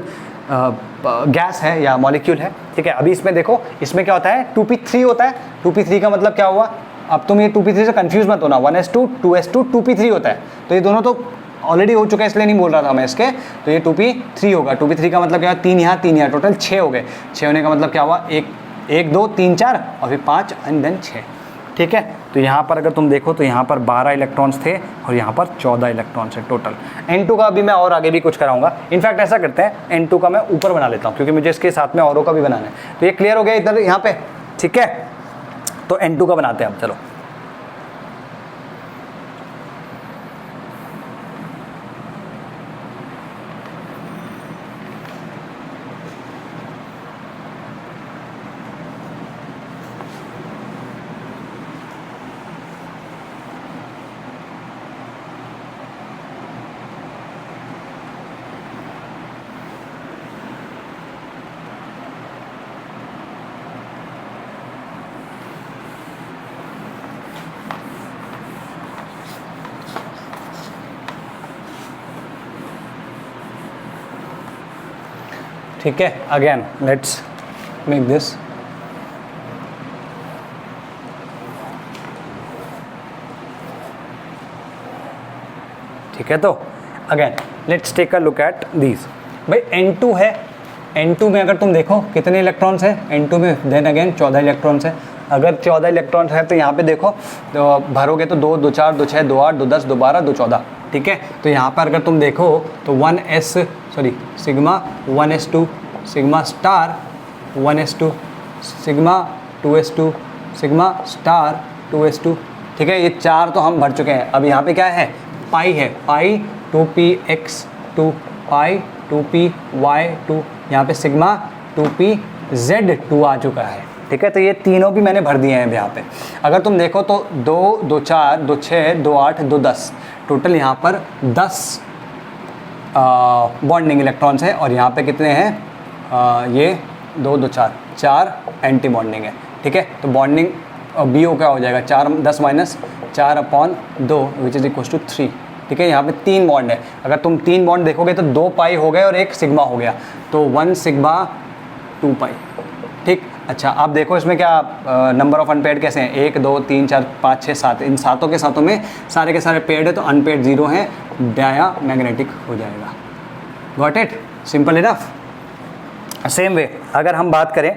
A: gas है या मॉलिक्यूल है, ठीक है। अभी इसमें देखो, इसमें क्या होता है, 2p3 होता है। 2p3 का मतलब क्या हुआ, अब तुम ये 2p3 से कंफ्यूज मत होना, 1s2 2s2 2p3 होता है। तो ये दोनों तो ऑलरेडी हो चुका है, इसलिए नहीं बोल रहा था मैं इसके। तो ये 2p3 होगा। 2p3 का मतलब क्या है, 3 यहाँ 3 यहाँ, टोटल 6 हो गए। 6 होने का मतलब क्या हुआ, 1 2 3 4 और फिर 5 एंड देन 6, ठीक है। तो यहाँ पर अगर तुम देखो तो यहाँ पर 12 इलेक्ट्रॉन्स थे और यहाँ पर 14 इलेक्ट्रॉन्स है टोटल। N2 का अभी मैं और आगे भी कुछ कराऊंगा। इनफैक्ट ऐसा करते हैं, N2 का मैं ऊपर बना लेता हूँ क्योंकि मुझे इसके साथ में औरों का भी बनाना है। तो ये क्लियर हो गया इधर यहाँ पे, ठीक है। तो N2 का बनाते हैं अब, चलो। ठीक है, अगेन लेट्स मेक दिस, ठीक है। तो again let's take a look at these. भाई N2 है, N2 में अगर तुम देखो कितने इलेक्ट्रॉन्स हैं N2 में, देन अगेन 14 इलेक्ट्रॉन्स हैं। अगर 14 इलेक्ट्रॉन्स है तो यहाँ पे देखो, तो भरोगे तो 2 2 4 2 6 2 8 2 10 2 12 2 14, ठीक है। तो यहाँ पर अगर तुम देखो तो sigma 1s2 sigma star 1s2 sigma 2s2 sigma star 2s2, ठीक है। ये 4 तो हम भर चुके हैं। अब यहाँ पे क्या है, पाई है, पाई 2px2 पाई 2p/2, यहाँ पे सिग्मा 2p/z2 आ चुका है। ठीक है, तो ये तीनों भी मैंने भर दिए हैं यहाँ पे। अगर तुम देखो तो 2 2 4 2 6 2 8 2 10, टोटल यहाँ पर 10 बॉन्डिंग इलेक्ट्रॉन्स है, और यहाँ पे कितने हैं, ये 2 2 4 एंटी बॉन्डिंग है। ठीक है, तो बॉन्डिंग BO क्या हो जाएगा, 10 - 4/2 विच इज इक्वल टू 3। ठीक है, यहाँ पे 3 बॉन्ड है। अगर तुम 3 बॉन्ड देखोगे तो 2 पाई हो गए और 1 सिग्मा हो गया, तो 1 सिग्मा 2 पाई। ठीक, अच्छा आप देखो इसमें क्या नंबर ऑफ अनपेयर्ड कैसे हैं, 1 2 3 4 5 6 7, इन सातों के सातों में सारे के सारे पेयर्ड है, तो अनपेयर्ड 0 है, डाया मैग्नेटिक हो जाएगा। Got it, simple enough. Same way अगर हम बात करें,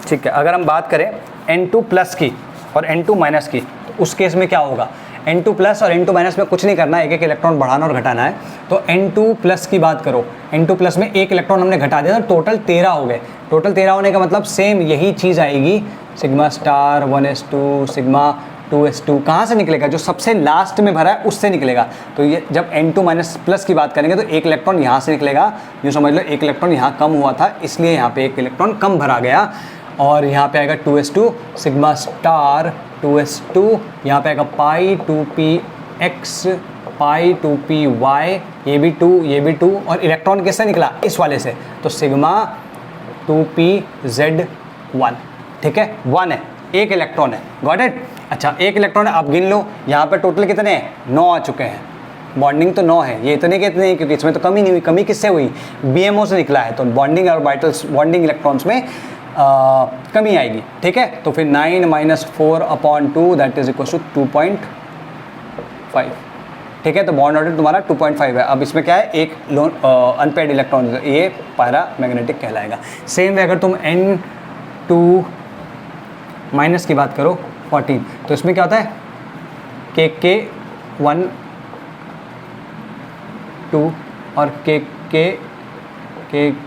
A: ठीक है, अगर हम बात करें N2 प्लस की और N2 माइनस की, तो उस केस में क्या होगा, N2 प्लस और N2 माइनस में कुछ नहीं करना है, एक एक इलेक्ट्रॉन बढ़ाना और घटाना है। तो N2 प्लस की बात करो, N2 प्लस में एक इलेक्ट्रॉन हमने घटा दिया, तो टोटल 13 हो गए। टोटल 13 होने का मतलब सेम यही चीज़ आएगी, sigma star 1s2 sigma 2s2 कहाँ से निकलेगा, जो सबसे लास्ट में भरा है उससे निकलेगा। तो ये जब N2 माइनस प्लस की बात करेंगे तो एक इलेक्ट्रॉन यहाँ से निकलेगा, यूँ समझ लो एक इलेक्ट्रॉन यहाँ कम हुआ था, इसलिए यहाँ पे एक इलेक्ट्रॉन कम भरा गया, और यहाँ पे आएगा 2s2 सिग्मा स्टार 2s2, यहाँ पे आएगा पाई 2px पाई 2py, ये भी 2 ये भी 2, और इलेक्ट्रॉन किससे निकला, इस वाले से, तो सिग्मा 2pz1। ठीक है, 1 है, एक इलेक्ट्रॉन है। Got it. अच्छा एक इलेक्ट्रॉन है, आप गिन लो यहाँ पे टोटल कितने हैं, 9 आ चुके हैं। बॉन्डिंग तो 9 है, ये इतने के इतने, क्योंकि इसमें तो कमी नहीं हुई, कमी किससे हुई, BMO से निकला है, तो बॉन्डिंग ऑर्बिटल्स बॉन्डिंग इलेक्ट्रॉन्स में कमी आएगी। ठीक है, तो फिर 9 - 4/2 दैट इज इक्वल टू 2.5। ठीक है, तो बॉन्ड ऑर्डर तुम्हारा 2.5 है। अब इसमें क्या है, एक अनपेयर्ड इलेक्ट्रॉन, ये पैरा मैग्नेटिक कहलाएगा। सेम वे अगर तुम N2 माइनस की बात करो 14, तो इसमें क्या होता है, K1 2 और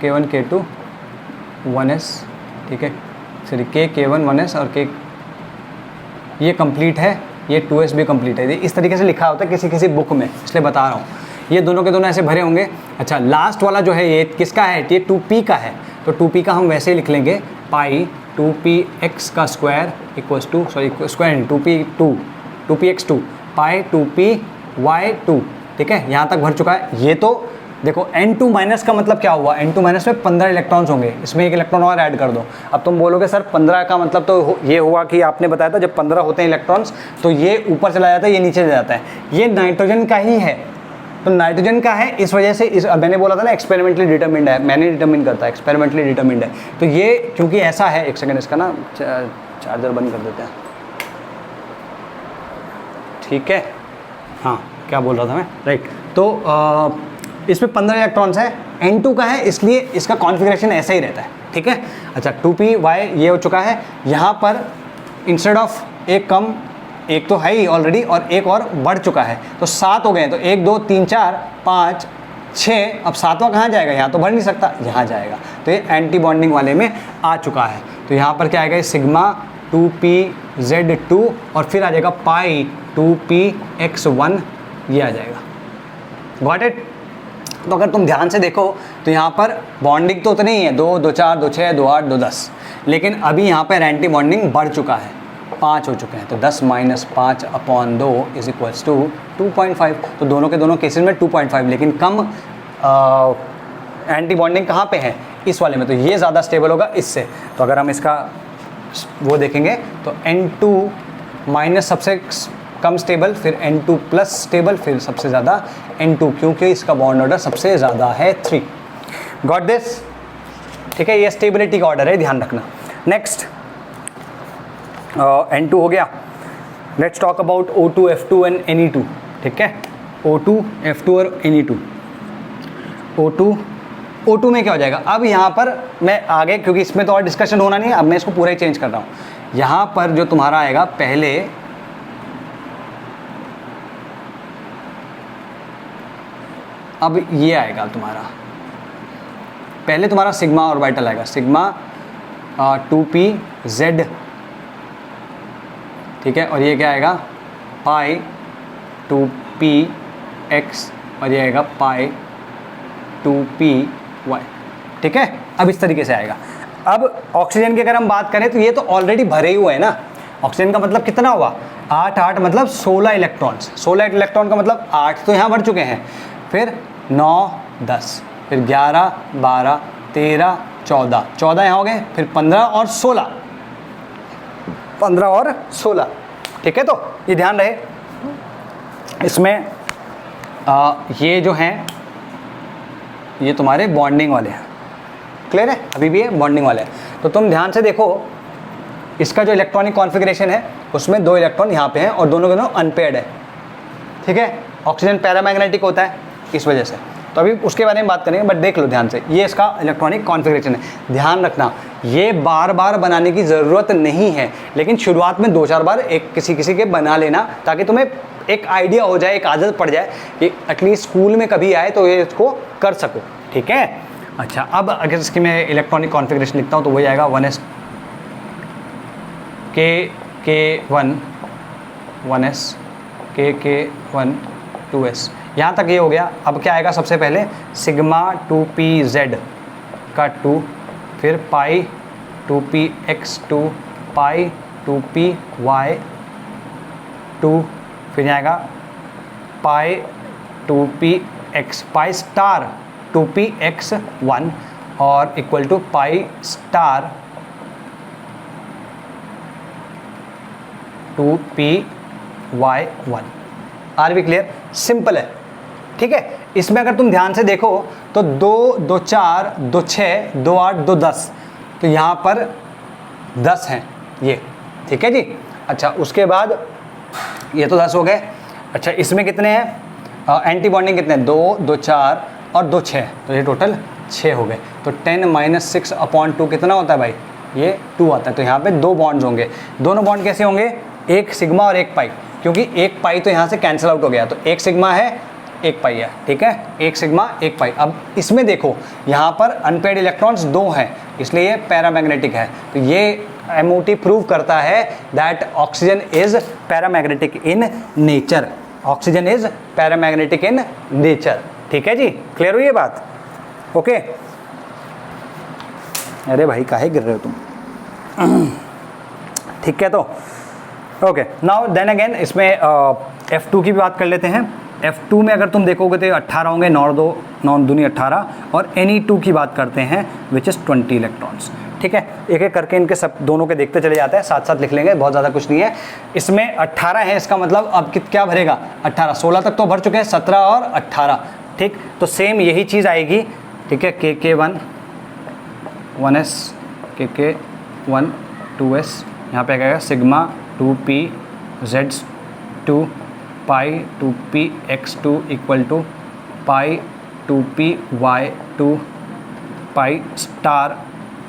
A: K1 K2 1s। ठीक है, सॉरी K1 1s और K, ये कंप्लीट है, ये 2s भी कंप्लीट है। इस तरीके से लिखा होता है किसी किसी बुक में, इसलिए बता रहा हूँ, ये दोनों के दोनों ऐसे भरे होंगे। अच्छा लास्ट वाला जो है ये किसका है, ये 2p का है, तो 2p का हम वैसे ही लिख लेंगे, पाई 2px का square equals to, sorry square 2px2 pi 2py2। ठीक है, यहाँ तक भर चुका है। ये तो देखो N2 माइनस का मतलब क्या हुआ, N2 माइनस में 15 इलेक्ट्रॉन्स होंगे, इसमें एक इलेक्ट्रॉन और ऐड कर दो। अब तुम बोलोगे सर 15 का मतलब तो ये हुआ कि आपने बताया था जब 15 होते हैं इलेक्ट्रॉन्स तो ये ऊपर चला जाता है, ये नीचे जाता है, ये नाइट्रोजन का ही है। तो नाइट्रोजन का है, इस वजह से इस मैंने बोला था ना एक्सपेरिमेंटली डिटरमिंड है, मैंने डिटरमिन करता है, एक्सपेरिमेंटली डिटरमिंड है। तो ये क्योंकि ऐसा है, एक सेकेंड इसका ना चार्जर बंद कर देते हैं। ठीक है, हाँ क्या बोल रहा था मैं, राइट। तो इसमें 15 इलेक्ट्रॉन्स है, N2 का है, इसलिए इसका कॉन्फ़िगरेशन ऐसा ही रहता है। ठीक है, अच्छा 2py ये हो चुका है, यहाँ पर इंस्टेड ऑफ एक कम, एक तो है ही ऑलरेडी और एक और बढ़ चुका है, तो 7 हो गए। तो 1 2 3 4 5 6, अब 7वां कहाँ जाएगा, यहाँ तो भर नहीं सकता, यहाँ जाएगा। तो ये एंटी बॉन्डिंग वाले में आ चुका है। तो यहाँ पर क्या आएगा, सिग्मा 2pz2 और फिर आ जाएगा पाई 2px1, ये आ जाएगा। Got it. तो अगर तुम ध्यान से देखो तो यहाँ पर बॉन्डिंग तो उतनी ही है, 2 2 4 2 6 2 8 2 10, लेकिन अभी यहाँ पर एंटी बॉन्डिंग बढ़ चुका है, 5 हो चुके हैं। तो 10 - 5/2 इज इक्वल्स टू 2.5। तो दोनों के दोनों केसेस में 2.5, लेकिन कम एंटी बॉन्डिंग कहाँ पे है, इस वाले में। तो ये ज़्यादा स्टेबल होगा इससे। तो अगर हम इसका वो देखेंगे तो N2 माइनस सबसे कम स्टेबल, फिर N2 प्लस स्टेबल, फिर सबसे ज़्यादा N2, क्योंकि इसका बॉन्ड ऑर्डर सबसे ज़्यादा है 3। Got this. ठीक है, ये स्टेबिलिटी का ऑर्डर है, ध्यान रखना। नेक्स्ट N2 हो गया। Let's talk about O2 F2 and Ne2। ठीक है, O2 F2 और Ne2। O2 में क्या हो जाएगा, अब यहाँ पर मैं आगे, क्योंकि इसमें तो और डिस्कशन होना नहीं है, अब मैं इसको पूरा ही चेंज कर रहा हूँ। यहाँ पर जो तुम्हारा आएगा, पहले अब ये आएगा तुम्हारा, पहले तुम्हारा सिग्मा ऑर्बिटल आएगा, सिग्मा 2pz। ठीक है, और ये क्या आएगा, पाई 2px और ये आएगा पाई 2py। ठीक है, अब इस तरीके से आएगा। अब ऑक्सीजन की अगर हम बात करें तो ये तो ऑलरेडी भरे हुए हैं ना। ऑक्सीजन का मतलब कितना हुआ 8 8 मतलब 16 इलेक्ट्रॉन्स। 16 इलेक्ट्रॉन का मतलब 8 तो यहाँ भर चुके हैं, फिर 9 10, फिर 11 12 13 14, 14 यहाँ हो गए, फिर 15 और 16, 15 और 16। ठीक है, तो ये ध्यान रहे इसमें ये जो हैं ये तुम्हारे बॉन्डिंग वाले हैं। क्लियर है, अभी भी ये बॉन्डिंग वाले हैं। तो तुम ध्यान से देखो इसका जो इलेक्ट्रॉनिक कॉन्फ़िगरेशन है उसमें 2 इलेक्ट्रॉन यहाँ पे हैं और दोनों के दोनों अनपेयर्ड है। ठीक है, ऑक्सीजन पैरामैग्नेटिक होता है इस वजह से, तो अभी उसके बारे में बात करेंगे, बट देख लो ध्यान से, ये इसका इलेक्ट्रॉनिक कॉन्फ़िगरेशन है। ध्यान रखना ये बार बार बनाने की ज़रूरत नहीं है, लेकिन शुरुआत में 2-4 बार एक किसी के बना लेना ताकि तुम्हें एक आइडिया हो जाए, एक आदत पड़ जाए कि एटलीस्ट स्कूल में कभी आए तो ये इसको कर सको। ठीक है, अच्छा अब अगर इसकी मैं इलेक्ट्रॉनिक कॉन्फ़िगरेशन लिखता हूँ तो वही आएगा 1s K1 1s K1 2s। यहाँ तक ये हो गया। अब क्या आएगा सबसे पहले सिग्मा 2pz का 2, फिर पाई 2px2 पाई 2py 2, फिर यहाँ आएगा पाई 2px पाई स्टार 2px1 और equal to pi star 2py1। Are भी क्लियर, सिंपल है। ठीक है, इसमें अगर तुम ध्यान से देखो तो 2 2 4 2 6 2 8 2 10, तो यहाँ पर 10 हैं ये। ठीक है जी, अच्छा उसके बाद ये तो 10 हो गए। अच्छा इसमें कितने हैं एंटी बॉन्डिंग कितने हैं 2 2 4 और 2 6, तो ये टोटल 6 हो गए। तो 10 - 6/2 कितना होता है भाई, ये 2 आता है। तो यहाँ पे 2 बॉन्ड्स होंगे। दोनों बॉन्ड कैसे होंगे, एक सिग्मा और एक पाई, क्योंकि एक पाई तो यहाँ से कैंसिल आउट हो गया, तो एक सिग्मा है एक पाई है। ठीक है, एक सिग्मा एक पाई। अब इसमें देखो यहाँ पर अनपेयर्ड इलेक्ट्रॉन्स 2 हैं, इसलिए ये पैरामैग्नेटिक है। तो ये MOT प्रूव करता है that oxygen is paramagnetic in nature. Oxygen is paramagnetic in nature. ठीक है जी, क्लियर हुई ये बात? ओके, अरे भाई काहे गिर रहे हो तुम? ठीक है, तो ओके नाउ देन अगेन इसमें F2 की भी बात कर लेते हैं। F2 में अगर तुम देखोगे तो 18 होंगे, 9 दूनी 18, और Ne2 की बात करते हैं विच इज़ 20 इलेक्ट्रॉन्स। ठीक है, एक एक करके इनके सब दोनों के देखते चले जाते हैं, साथ साथ लिख लेंगे, बहुत ज़्यादा कुछ नहीं है। इसमें 18 है, इसका मतलब अब क्या भरेगा 18, 16 तक तो भर चुके हैं, 17 और 18। ठीक, तो सेम यही चीज़ आएगी। ठीक है, KK1 1s KK1 2s, यहाँ पे आएगा sigma 2pz2 pi 2px2 equal to pi 2py2 pi star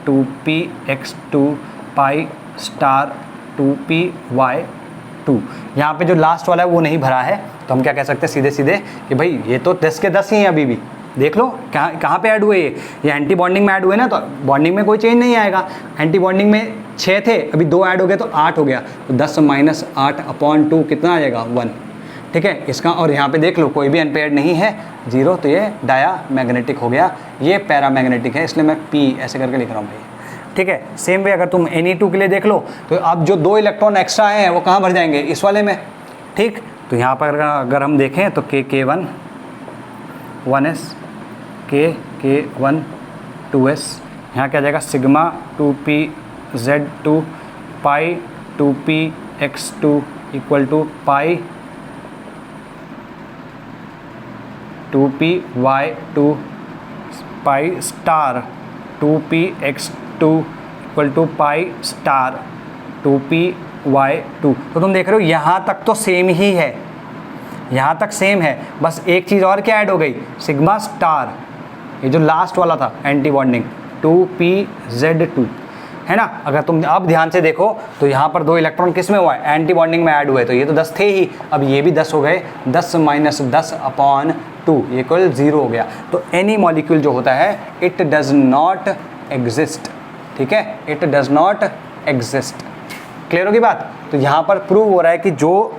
A: 2px2 pi star 2py2। यहाँ पे जो लास्ट वाला है वो नहीं भरा है, तो हम क्या कह सकते हैं सीधे सीधे कि भाई ये तो 10 के 10 ही हैं अभी भी। देख लो कहाँ पे ऐड हुए ये एंटी बॉन्डिंग में ऐड हुए ना, तो बॉन्डिंग में कोई चेंज नहीं आएगा। एंटी बॉन्डिंग में 6 थे, अभी 2 ऐड हो गए तो 8 हो गया, तो 10 - 8/2 कितना आ जाएगा 1। ठीक है, इसका और यहाँ पे देख लो कोई भी अनपेयर्ड नहीं है 0, तो ये डाया मैग्नेटिक हो गया। ये पैरामैग्नेटिक है, इसलिए मैं P ऐसे करके लिख रहा हूँ भाई। ठीक है, सेम वे अगर तुम Ne2 के लिए देख लो तो अब जो 2 इलेक्ट्रॉन एक्स्ट्रा आए हैं वो कहाँ भर जाएंगे, इस वाले में। ठीक, तो यहाँ पर अगर हम देखें तो KK1 1s KK1 2s, यहाँ क्या जाएगा sigma 2pz2 pi 2px2 equal to pi 2py2 pi star 2px2 equal to pi star 2py2। तो तुम देख रहे हो यहाँ तक तो सेम ही है, यहाँ तक सेम है, बस एक चीज़ और क्या ऐड हो गई, सिग्मा स्टार, ये जो लास्ट वाला था एंटी बॉन्डिंग 2pz2 है ना। अगर तुम अब ध्यान से देखो तो यहाँ पर 2 इलेक्ट्रॉन किस में हुआ है, एंटी बॉन्डिंग में ऐड हुए, तो ये तो 10 थे ही, अब ये भी 10 हो गए, 10 - 10/2 इक्वल 0 हो गया। तो एनी मॉलिक्यूल जो होता है इट डज नॉट एग्जिस्ट। ठीक है, it does not exist. Clear होगी बात? तो यहाँ पर प्रूव हो रहा है कि जो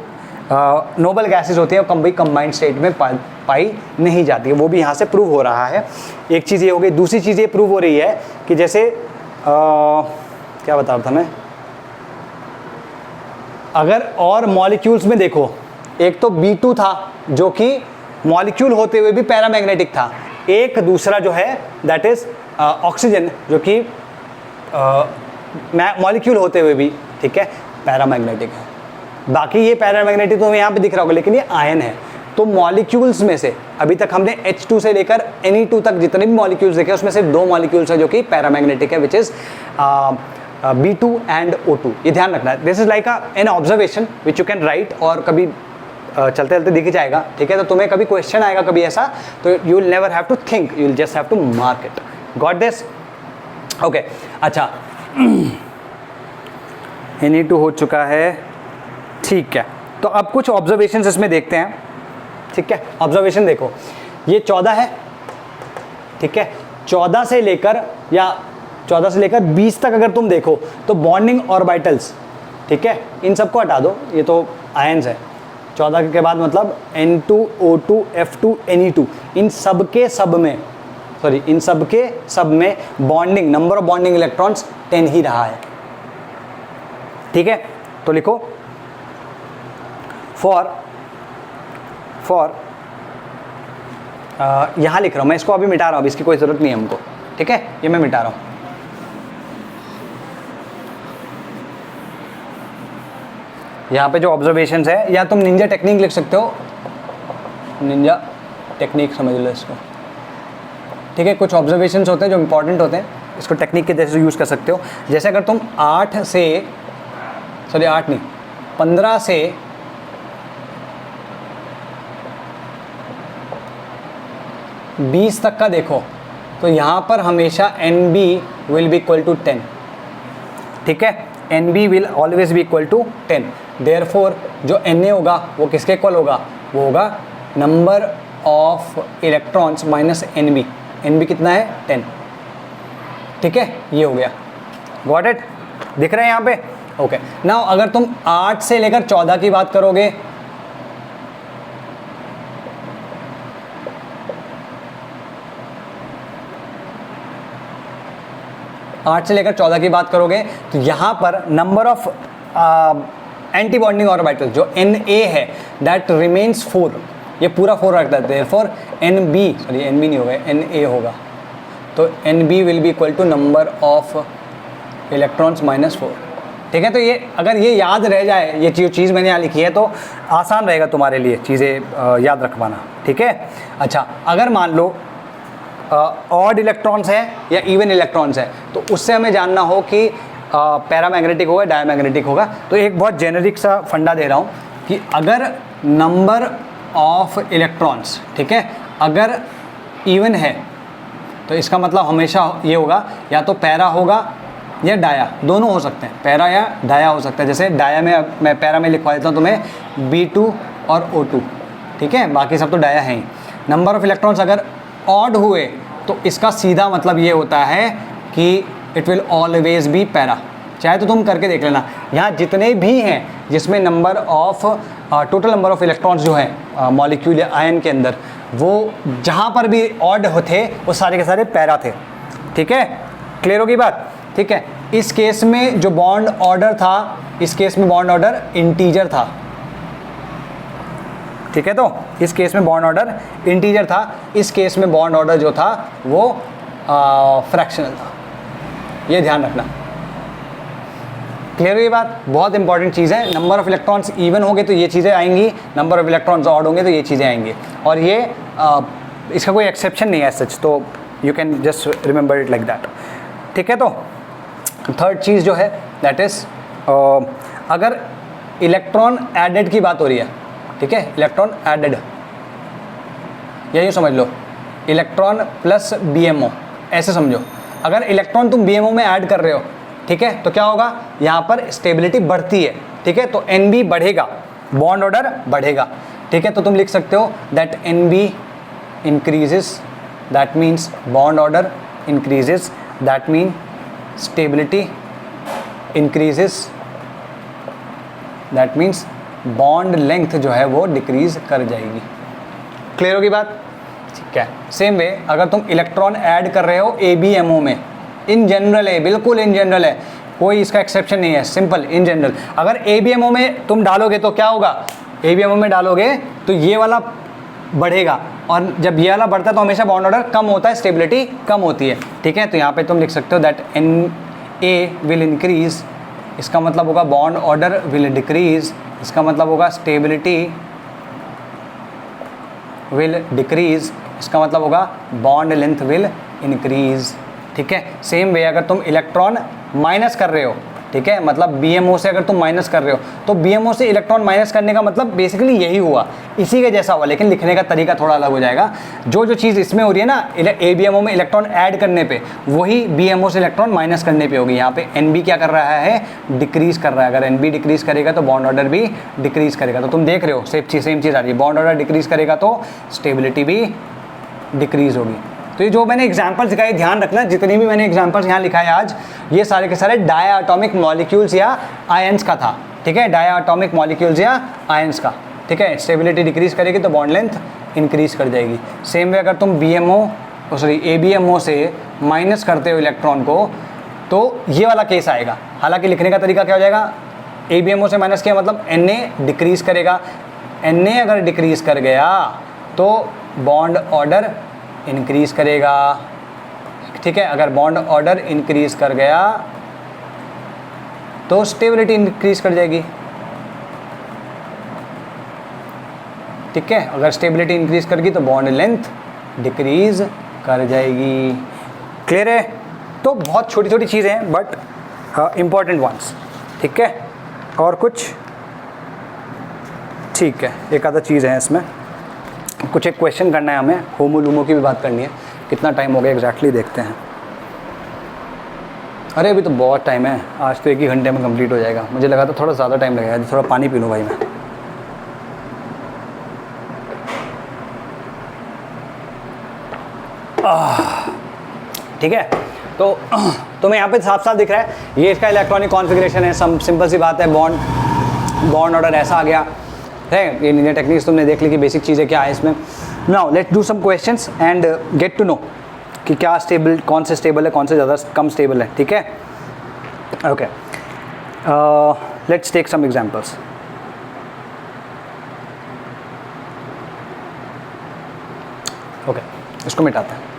A: नोबल गैसेज होती हैं कभी कंबाइंड स्टेट में पाई नहीं जाती है। वो भी यहाँ से प्रूव हो रहा है। एक चीज़ ये हो गई। दूसरी चीज़ ये प्रूव हो रही है कि जैसे क्या बता रहा था मैं, अगर और मॉलिक्यूल्स में देखो, एक तो B2 था जो कि मॉलिक्यूल होते हुए भी पैरामैग्नेटिक था, एक दूसरा जो है दैट इज ऑक्सीजन जो कि मॉलिक्यूल होते हुए भी, ठीक है, पैरामैग्नेटिक है। बाकी ये पैरामैग्नेटिक तो यहाँ पे दिख रहा होगा, लेकिन ये आयन है। तो मॉलिक्यूल्स में से अभी तक हमने H2 से लेकर Ne2 तक जितने भी मॉलिक्यूल्स देखे उसमें से 2 मॉलिक्यूल्स है जो कि पैरामैग्नेटिक है, which is B2 and O2। ये ध्यान रखना है। This is like an observation which you can write, और कभी चलते चलते दिख जाएगा, ठीक है। तो तुम्हें कभी क्वेश्चन आएगा कभी ऐसा, तो you will never have to think, you will just have to mark it. Got this? Okay, अच्छा Ne2 हो चुका है, ठीक है। तो अब कुछ ऑब्जर्वेशंस इसमें देखते हैं, ठीक है। ऑब्जर्वेशन देखो, ये 14 है, ठीक है। 14 से लेकर 20 तक अगर तुम देखो तो बॉन्डिंग ऑर्बिटल्स, ठीक है, इन सबको हटा दो, ये तो आयंस है। 14 के बाद मतलब N2 O2 F2 Ne2, इन सब के सब में bonding, number of bonding electrons 10 ही रहा है, ठीक है। तो लिखो फॉर यहां लिख रहा हूं मैं, इसको अभी मिटा रहा हूं, इसकी कोई जरूरत नहीं है हमको, ठीक है। ये मैं मिटा रहा हूं। यहाँ पे जो ऑब्जर्वेशंस है, या तुम निंजा टेक्निक लिख सकते हो, निंजा टेक्निक समझ लो इसको, ठीक है। कुछ ऑब्जर्वेशंस होते हैं जो इंपॉर्टेंट होते हैं, इसको टेक्निक के जैसे यूज़ कर सकते हो। जैसे अगर तुम 15 से 20 तक का देखो, तो यहाँ पर हमेशा NB will be equal to 10, ठीक है। NB will always be equal to 10। Therefore जो Na होगा वो किसके इक्वल होगा? वो होगा number of electrons minus NB। NB कितना है? 10, ठीक है। ये हो गया, गॉट इट? दिख रहा है यहाँ पे? ओके। नाउ अगर तुम 8 से लेकर 14 की बात करोगे, तो यहाँ पर number of anti bonding orbital जो Na है दैट रिमेन्स 4, ये पूरा 4 रखता है। देयरफॉर NB नहीं होगा, Na होगा। तो NB will be equal to number of electrons minus 4, ठीक है। तो ये अगर ये याद रह जाए, ये चीज़ मैंने यहाँ लिखी है, तो आसान रहेगा तुम्हारे लिए चीज़ें याद रखवाना, ठीक है। अच्छा, अगर मान लो ऑड इलेक्ट्रॉन्स है या इवन इलेक्ट्रॉन्स है, तो उससे हमें जानना हो कि पैरामैग्नेटिक होगा, डायमैग्नेटिक होगा। तो एक बहुत जेनेरिक सा फंडा दे रहा हूँ कि अगर नंबर ऑफ इलेक्ट्रॉन्स, ठीक है, अगर इवन है तो इसका मतलब हमेशा ये होगा, या तो पैरा होगा या डाया, दोनों हो सकते हैं, पैरा या डाया हो सकता है। जैसे डाया में मैं पैरा में लिखवा देता हूँ तुम्हें B2 और O2, ठीक है, बाकी सब तो डाया है ही। नंबर ऑफ इलेक्ट्रॉन्स अगर ऑड हुए तो इसका सीधा मतलब ये होता है कि it will always B para. चाहे तो तुम करके देख लेना, यहाँ जितने भी हैं जिसमें number of total number of electrons जो हैं मॉलिक्यूल या आयन के अंदर, वो जहाँ पर भी ऑड थे वो सारे के सारे पैरा थे, ठीक है। क्लियर होगी बात? ठीक है। इस केस में जो बॉन्ड ऑर्डर था, इस केस में बॉन्ड ऑर्डर इंटीजर था, ठीक है। तो इस केस में बॉन्ड ऑर्डर इंटीजर था, इस केस में बॉन्ड ऑर्डर जो था वो फ्रैक्शनल था। ये ध्यान रखना। क्लियर हुई बात? बहुत इंपॉर्टेंट चीज़ है। नंबर ऑफ इलेक्ट्रॉन्स इवन होंगे तो ये चीज़ें आएंगी, नंबर ऑफ इलेक्ट्रॉन्स ऑड होंगे तो ये चीज़ें आएंगी, और ये इसका कोई एक्सेप्शन नहीं है सच, तो you can just remember it like that, ठीक है। तो थर्ड चीज़ जो है दैट इज़ अगर इलेक्ट्रॉन एडेड की बात हो रही है, ठीक है, इलेक्ट्रॉन एडेड, यही समझ लो, इलेक्ट्रॉन प्लस BMO, ऐसे समझो। अगर इलेक्ट्रॉन तुम BMO में ऐड कर रहे हो, ठीक है, तो क्या होगा, यहाँ पर स्टेबिलिटी बढ़ती है, ठीक है, तो NB बढ़ेगा, बॉन्ड ऑर्डर बढ़ेगा, ठीक है। तो तुम लिख सकते हो that NB increases, that means bond order increases, that mean stability increases, that means bond length जो है वो डिक्रीज कर जाएगी। क्लियर होगी बात? ठीक है। सेम वे अगर तुम इलेक्ट्रॉन ऐड कर रहे हो ABMO में, इन जनरल है, बिल्कुल इन जनरल है, कोई इसका एक्सेप्शन नहीं है, सिंपल इन जनरल। अगर ABMO में तुम डालोगे तो क्या होगा, ABMO में डालोगे तो ये वाला बढ़ेगा, और जब ये वाला बढ़ता है तो हमेशा बॉन्ड ऑर्डर कम होता है, स्टेबिलिटी कम होती है। ठीक है, तो यहाँ पे तुम लिख सकते हो दैट Na विल इंक्रीज, इसका मतलब होगा बॉन्ड ऑर्डर विल डिक्रीज, इसका मतलब होगा स्टेबिलिटी विल डिक्रीज, इसका मतलब होगा बॉन्ड लेंथ विल इंक्रीज। ठीक है, सेम वे अगर तुम इलेक्ट्रॉन माइनस कर रहे हो, ठीक है, मतलब BMO से अगर तुम माइनस कर रहे हो तो BMO से इलेक्ट्रॉन माइनस करने का मतलब बेसिकली यही हुआ, इसी के जैसा हुआ, लेकिन लिखने का तरीका थोड़ा अलग हो जाएगा। जो जो चीज़ इसमें हो रही है ना ABMO में इलेक्ट्रॉन ऐड करने पे, वही BMO से इलेक्ट्रॉन माइनस करने पे होगी। यहाँ पे NB क्या कर रहा है, डिक्रीज कर रहा है। अगर NB डिक्रीज करेगा तो बॉन्ड ऑर्डर भी डिक्रीज करेगा। तो तुम देख रहे हो सेम चीज़ आ रही है, बॉन्ड ऑर्डर डिक्रीज करेगा तो स्टेबिलिटी भी डिक्रीज होगी। तो ये जो मैंने एग्जाम्पल्स दिखाए, ध्यान रखना जितनी भी मैंने एग्जाम्पल्स यहाँ लिखाए आज, ये सारे के सारे डायटोमिक मॉलिक्यूल्स या आयंस का था। ठीक है, डायटोमिक मॉलिक्यूल्स या आयंस का। ठीक है, स्टेबिलिटी डिक्रीज करेगी तो बॉन्ड लेंथ इंक्रीज कर जाएगी। सेम वे अगर तुम ABMO से माइनस करते हो इलेक्ट्रॉन को तो ये वाला केस आएगा। हालांकि लिखने का तरीका क्या हो जाएगा, ABMO से माइनस किया मतलब Na डिक्रीज करेगा, Na अगर डिक्रीज कर गया तो बॉन्ड ऑर्डर इंक्रीज करेगा। ठीक है, अगर बॉन्ड ऑर्डर इंक्रीज कर गया तो स्टेबिलिटी इंक्रीज कर जाएगी। ठीक है, अगर स्टेबिलिटी इंक्रीज करेगी तो बॉन्ड लेंथ डिक्रीज कर जाएगी। क्लियर है? तो बहुत छोटी छोटी चीज़ें हैं बट इंपॉर्टेंट वंस। ठीक है, और कुछ? ठीक है, एक आधा चीज़ है इसमें, कुछ एक क्वेश्चन करना है हमें, होमो लूमो की भी बात करनी है। कितना टाइम हो गया एग्जैक्टली देखते हैं। अरे अभी तो बहुत टाइम है, आज तो 1 ही घंटे में कंप्लीट हो जाएगा। मुझे लगा था थोड़ा ज़्यादा टाइम लगेगा। थोड़ा पानी पी लूँ भाई मैं। ठीक है, तो तुम्हें यहाँ पे साफ साफ दिख रहा है, ये इसका इलेक्ट्रॉनिक कॉन्फ़िगरेशन है। सिंपल सी बात है, बॉन्ड ऑर्डर ऐसा आ गया है। ये लीनियर टेक्निक्स तुमने देख ली कि बेसिक चीज़ें क्या है इसमें। Now let's do some questions and get to know कि क्या स्टेबल, कौन से स्टेबल है, कौन से ज़्यादा कम स्टेबल है। ठीक है, okay, let's take some examples. Okay, इसको मिटाते हैं।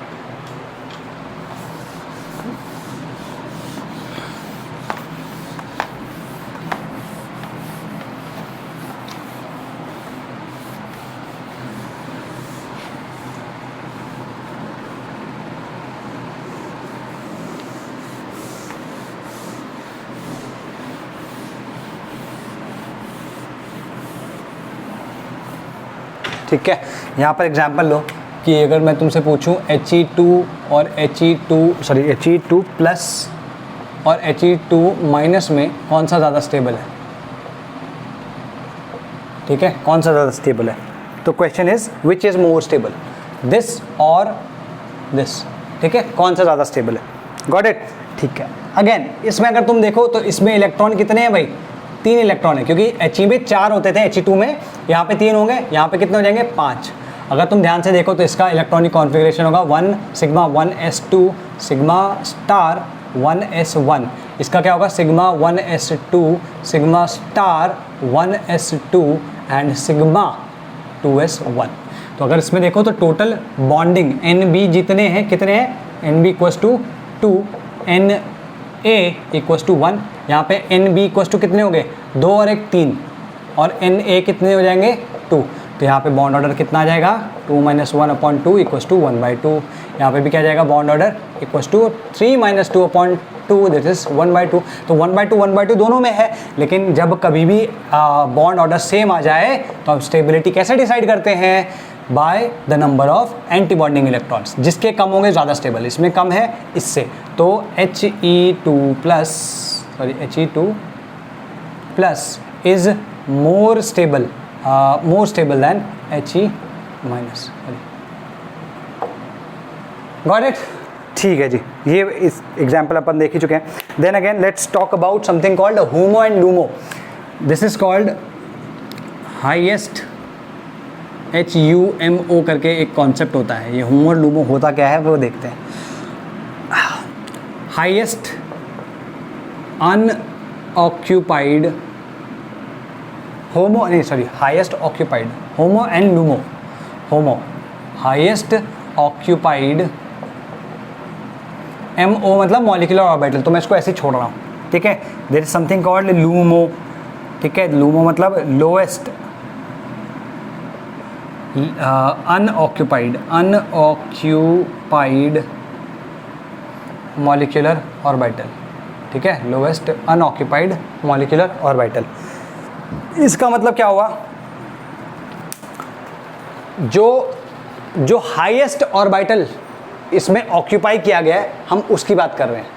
A: ठीक है, यहाँ पर एग्जांपल लो कि अगर मैं तुमसे पूछूं He2 और He2 प्लस और He2 माइनस में कौन सा ज़्यादा स्टेबल है। ठीक है, कौन सा ज़्यादा स्टेबल है। तो question is which is more stable, this और दिस। ठीक है, कौन सा ज़्यादा स्टेबल है। Got it? ठीक है, अगेन इसमें अगर तुम देखो तो इसमें इलेक्ट्रॉन कितने हैं भाई, 3 इलेक्ट्रॉन है, क्योंकि He में 4 होते थे, He2 में यहाँ पे 3 होंगे, यहाँ पे कितने हो जाएंगे 5। अगर तुम ध्यान से देखो तो इसका इलेक्ट्रॉनिक कॉन्फ़िगरेशन होगा 1 sigma 1s2 sigma star 1s1। इसका क्या होगा, sigma 1s2 sigma star 1s2 and sigma 2s1। तो अगर इसमें देखो तो टोटल बॉन्डिंग NB जितने हैं, कितने हैं, NB equals to 2, NA equals to 1। यहाँ पे NB इक्वल्स टू कितने हो गए, 2 और 1 3, और NA कितने हो जाएंगे 2। तो यहाँ पे बॉन्ड ऑर्डर कितना आ जाएगा, 2 - 1/2 इक्वल्स टू 1/2। यहाँ पे भी क्या जाएगा, bond order equals to 3 - 2/2 this is 1/2। तो 1/2 दोनों में है, लेकिन जब कभी भी बॉन्ड ऑर्डर सेम आ जाए तो हम स्टेबिलिटी कैसे डिसाइड करते हैं, by the number of anti bonding electrons. जिसके कम होंगे ज़्यादा स्टेबल, इसमें कम है इससे, तो He2 plus is more stable then He minus. Got it? ठीक है जी, ये इस एग्जाम्पल अपन देख ही चुके हैं। Then again let's talk about something called HOMO and LUMO. This is called highest HUMO करके एक कॉन्सेप्ट होता है, ये होमो और लूमो होता क्या है वो देखते हैं। हाईएस्ट अनऑक्यूपाइड होमो, नहीं sorry, highest occupied homo and LUMO, homo highest occupied MO मतलब मॉलिक्यूलर ऑर्बिटल, तो मैं इसको ऐसे ही छोड़ रहा हूँ, ठीक है। There is something called LUMO, ठीक है। लूमो मतलब लोएस्ट अनऑक्यूपाइड मॉलिक्यूलर ऑर्बिटल, ठीक है, लोएस्ट अनऑक्यूपाइड मॉलिक्यूलर ऑर्बिटल। इसका मतलब क्या हुआ, जो हाईएस्ट ऑर्बिटल इसमें ऑक्यूपाई किया गया है हम उसकी बात कर रहे हैं,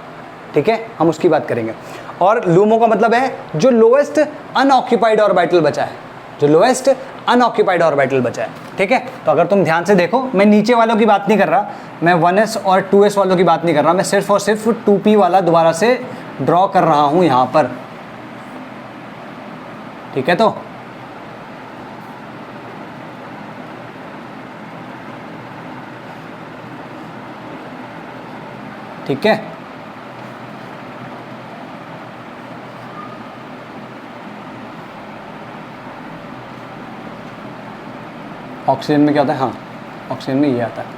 A: ठीक है, हम उसकी बात करेंगे। और लूमो का मतलब है जो लोएस्ट अनऑक्यूपाइड ऑर्बिटल बचा है, जो लोएस्ट अनऑक्यूपाइड ऑर्बिटल बचा है, ठीक है। तो अगर तुम ध्यान से देखो, मैं नीचे वालों की बात नहीं कर रहा, मैं 1s और 2s वालों की बात नहीं कर रहा, मैं सिर्फ और सिर्फ 2p वाला दोबारा से ड्रॉ कर रहा हूं यहां पर, ठीक है। तो ठीक है, ऑक्सीजन में क्या होता है, हाँ ऑक्सीजन में ये आता है,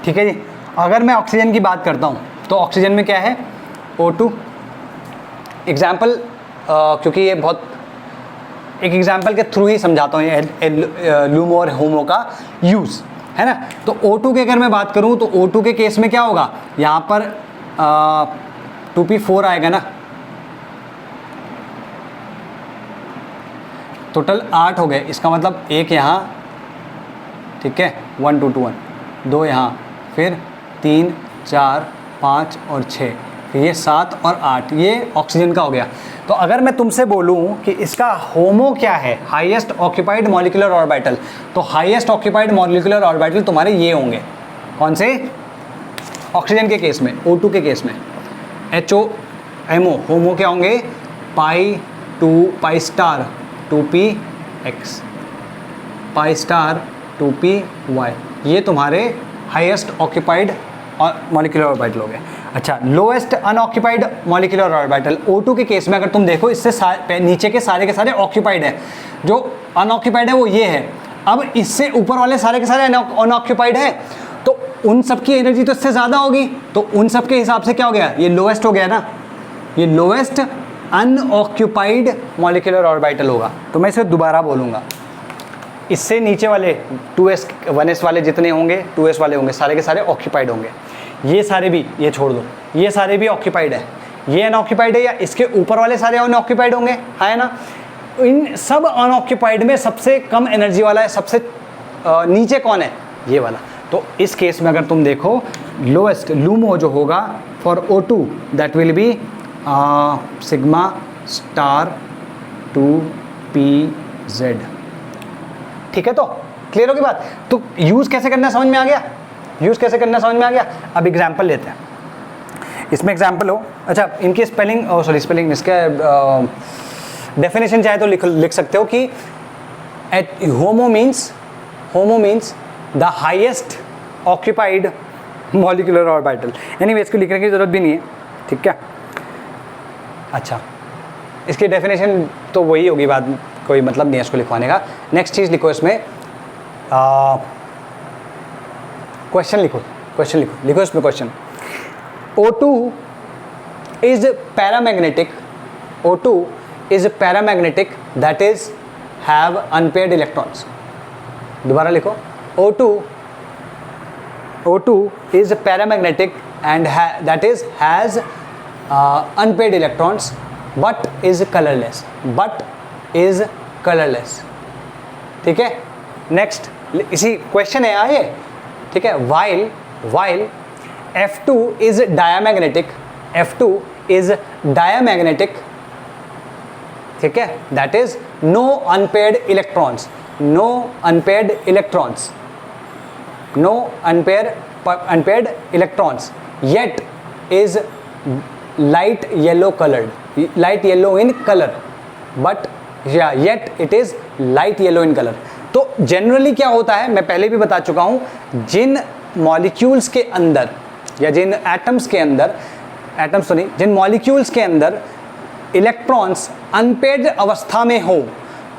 A: ठीक है जी। अगर मैं ऑक्सीजन की बात करता हूँ तो ऑक्सीजन में क्या है, O2 एग्जाम्पल, क्योंकि ये बहुत एक एग्जाम्पल के थ्रू ही समझाता हूँ ये लूमो और होमो का यूज़, है ना। तो O2 की अगर मैं बात करूँ तो O2 के केस में क्या होगा, यहाँ पर 2p4 आएगा ना, टोटल 8 हो गए, इसका मतलब एक यहाँ, ठीक है, 1 2 2 1, 2 यहाँ, फिर 3 4 5 और 6, फिर ये 7 और 8, ये ऑक्सीजन का हो गया। तो अगर मैं तुमसे बोलूं कि इसका होमो क्या है, हाईएस्ट ऑक्यूपाइड मॉलिक्यूलर ऑर्बिटल, तो हाईएस्ट ऑक्यूपाइड मॉलिक्यूलर ऑर्बिटल तुम्हारे ये होंगे, कौन से, ऑक्सीजन के केस में, O2 के केस में HOMO, होमो क्या होंगे, pi star 2px, pi star 2py, ये तुम्हारे हाईएस्ट ऑक्यूपाइड मॉलिक्यूलर ऑर्बिटल हो गए। अच्छा, lowest unoccupied molecular orbital O2 के केस में अगर तुम देखो, इससे नीचे के सारे ऑक्यूपाइड है, जो अनऑक्यूपाइड है वो ये है। अब इससे ऊपर वाले सारे के सारे अनऑक्यूपाइड है, तो उन सब की एनर्जी तो इससे ज़्यादा होगी, तो उन सब के हिसाब से क्या हो गया, ये लोएस्ट हो गया ना, ये लोएस्ट अनऑक्यूपाइड मॉलिक्यूलर ऑर्बिटल होगा। तो मैं इसे दोबारा बोलूँगा, इससे नीचे वाले 2s 1s वाले जितने होंगे, 2s वाले होंगे, सारे के सारे ऑक्यूपाइड होंगे। ये सारे भी, ये छोड़ दो, ये सारे भी ऑक्यूपाइड है, ये अनऑक्यूपाइड है, या इसके ऊपर वाले सारे अनऑक्यूपाइड होंगे, है ना। इन सब अनऑक्यूपाइड में सबसे कम एनर्जी वाला है, सबसे नीचे कौन है, ये वाला। तो इस केस में अगर तुम देखो, लोएस्ट लूमो जो होगा for O2 that will B sigma star 2pz, ठीक है। तो क्लियर होगी बात। तो यूज़ कैसे करना समझ में आ गया, यूज़ कैसे करना समझ में आ गया। अब एग्जाम्पल लेते हैं, इसमें एग्जाम्पल हो, अच्छा इनकी स्पेलिंग, सॉरी स्पेलिंग, इसका डेफिनेशन चाहे तो लिख सकते हो कि होमो means the highest occupied molecular orbital. Anyway इसको लिखने की ज़रूरत भी नहीं है, ठीक है। अच्छा, इसकी डेफिनेशन तो वही होगी, बाद कोई मतलब नहीं है इसको लिखवाने का। नेक्स्ट चीज़ लिखो, इसमें क्वेश्चन लिखो इसमें question. O2 is paramagnetic, O2 is paramagnetic, that is have unpaired electrons। दोबारा लिखो, O2 is paramagnetic and that is has unpaired electrons but is colorless, ठीक है। नेक्स्ट इसी क्वेश्चन है आए, ठीक है। while F2 is diamagnetic, F2 is diamagnetic, ठीक है, that is no unpaired electrons, no unpaired electrons, no unpaired electrons, yet is light yellow colored, light yellow in color, but yeah, yet it is light yellow in color. तो generally क्या होता है, मैं पहले भी बता चुका हूं, जिन मॉलिक्यूल्स के अंदर या जिन एटम्स के अंदर, एटम्स तो नहीं, जिन मॉलिक्यूल्स के अंदर इलेक्ट्रॉन्स अनपेयर्ड अवस्था में हो,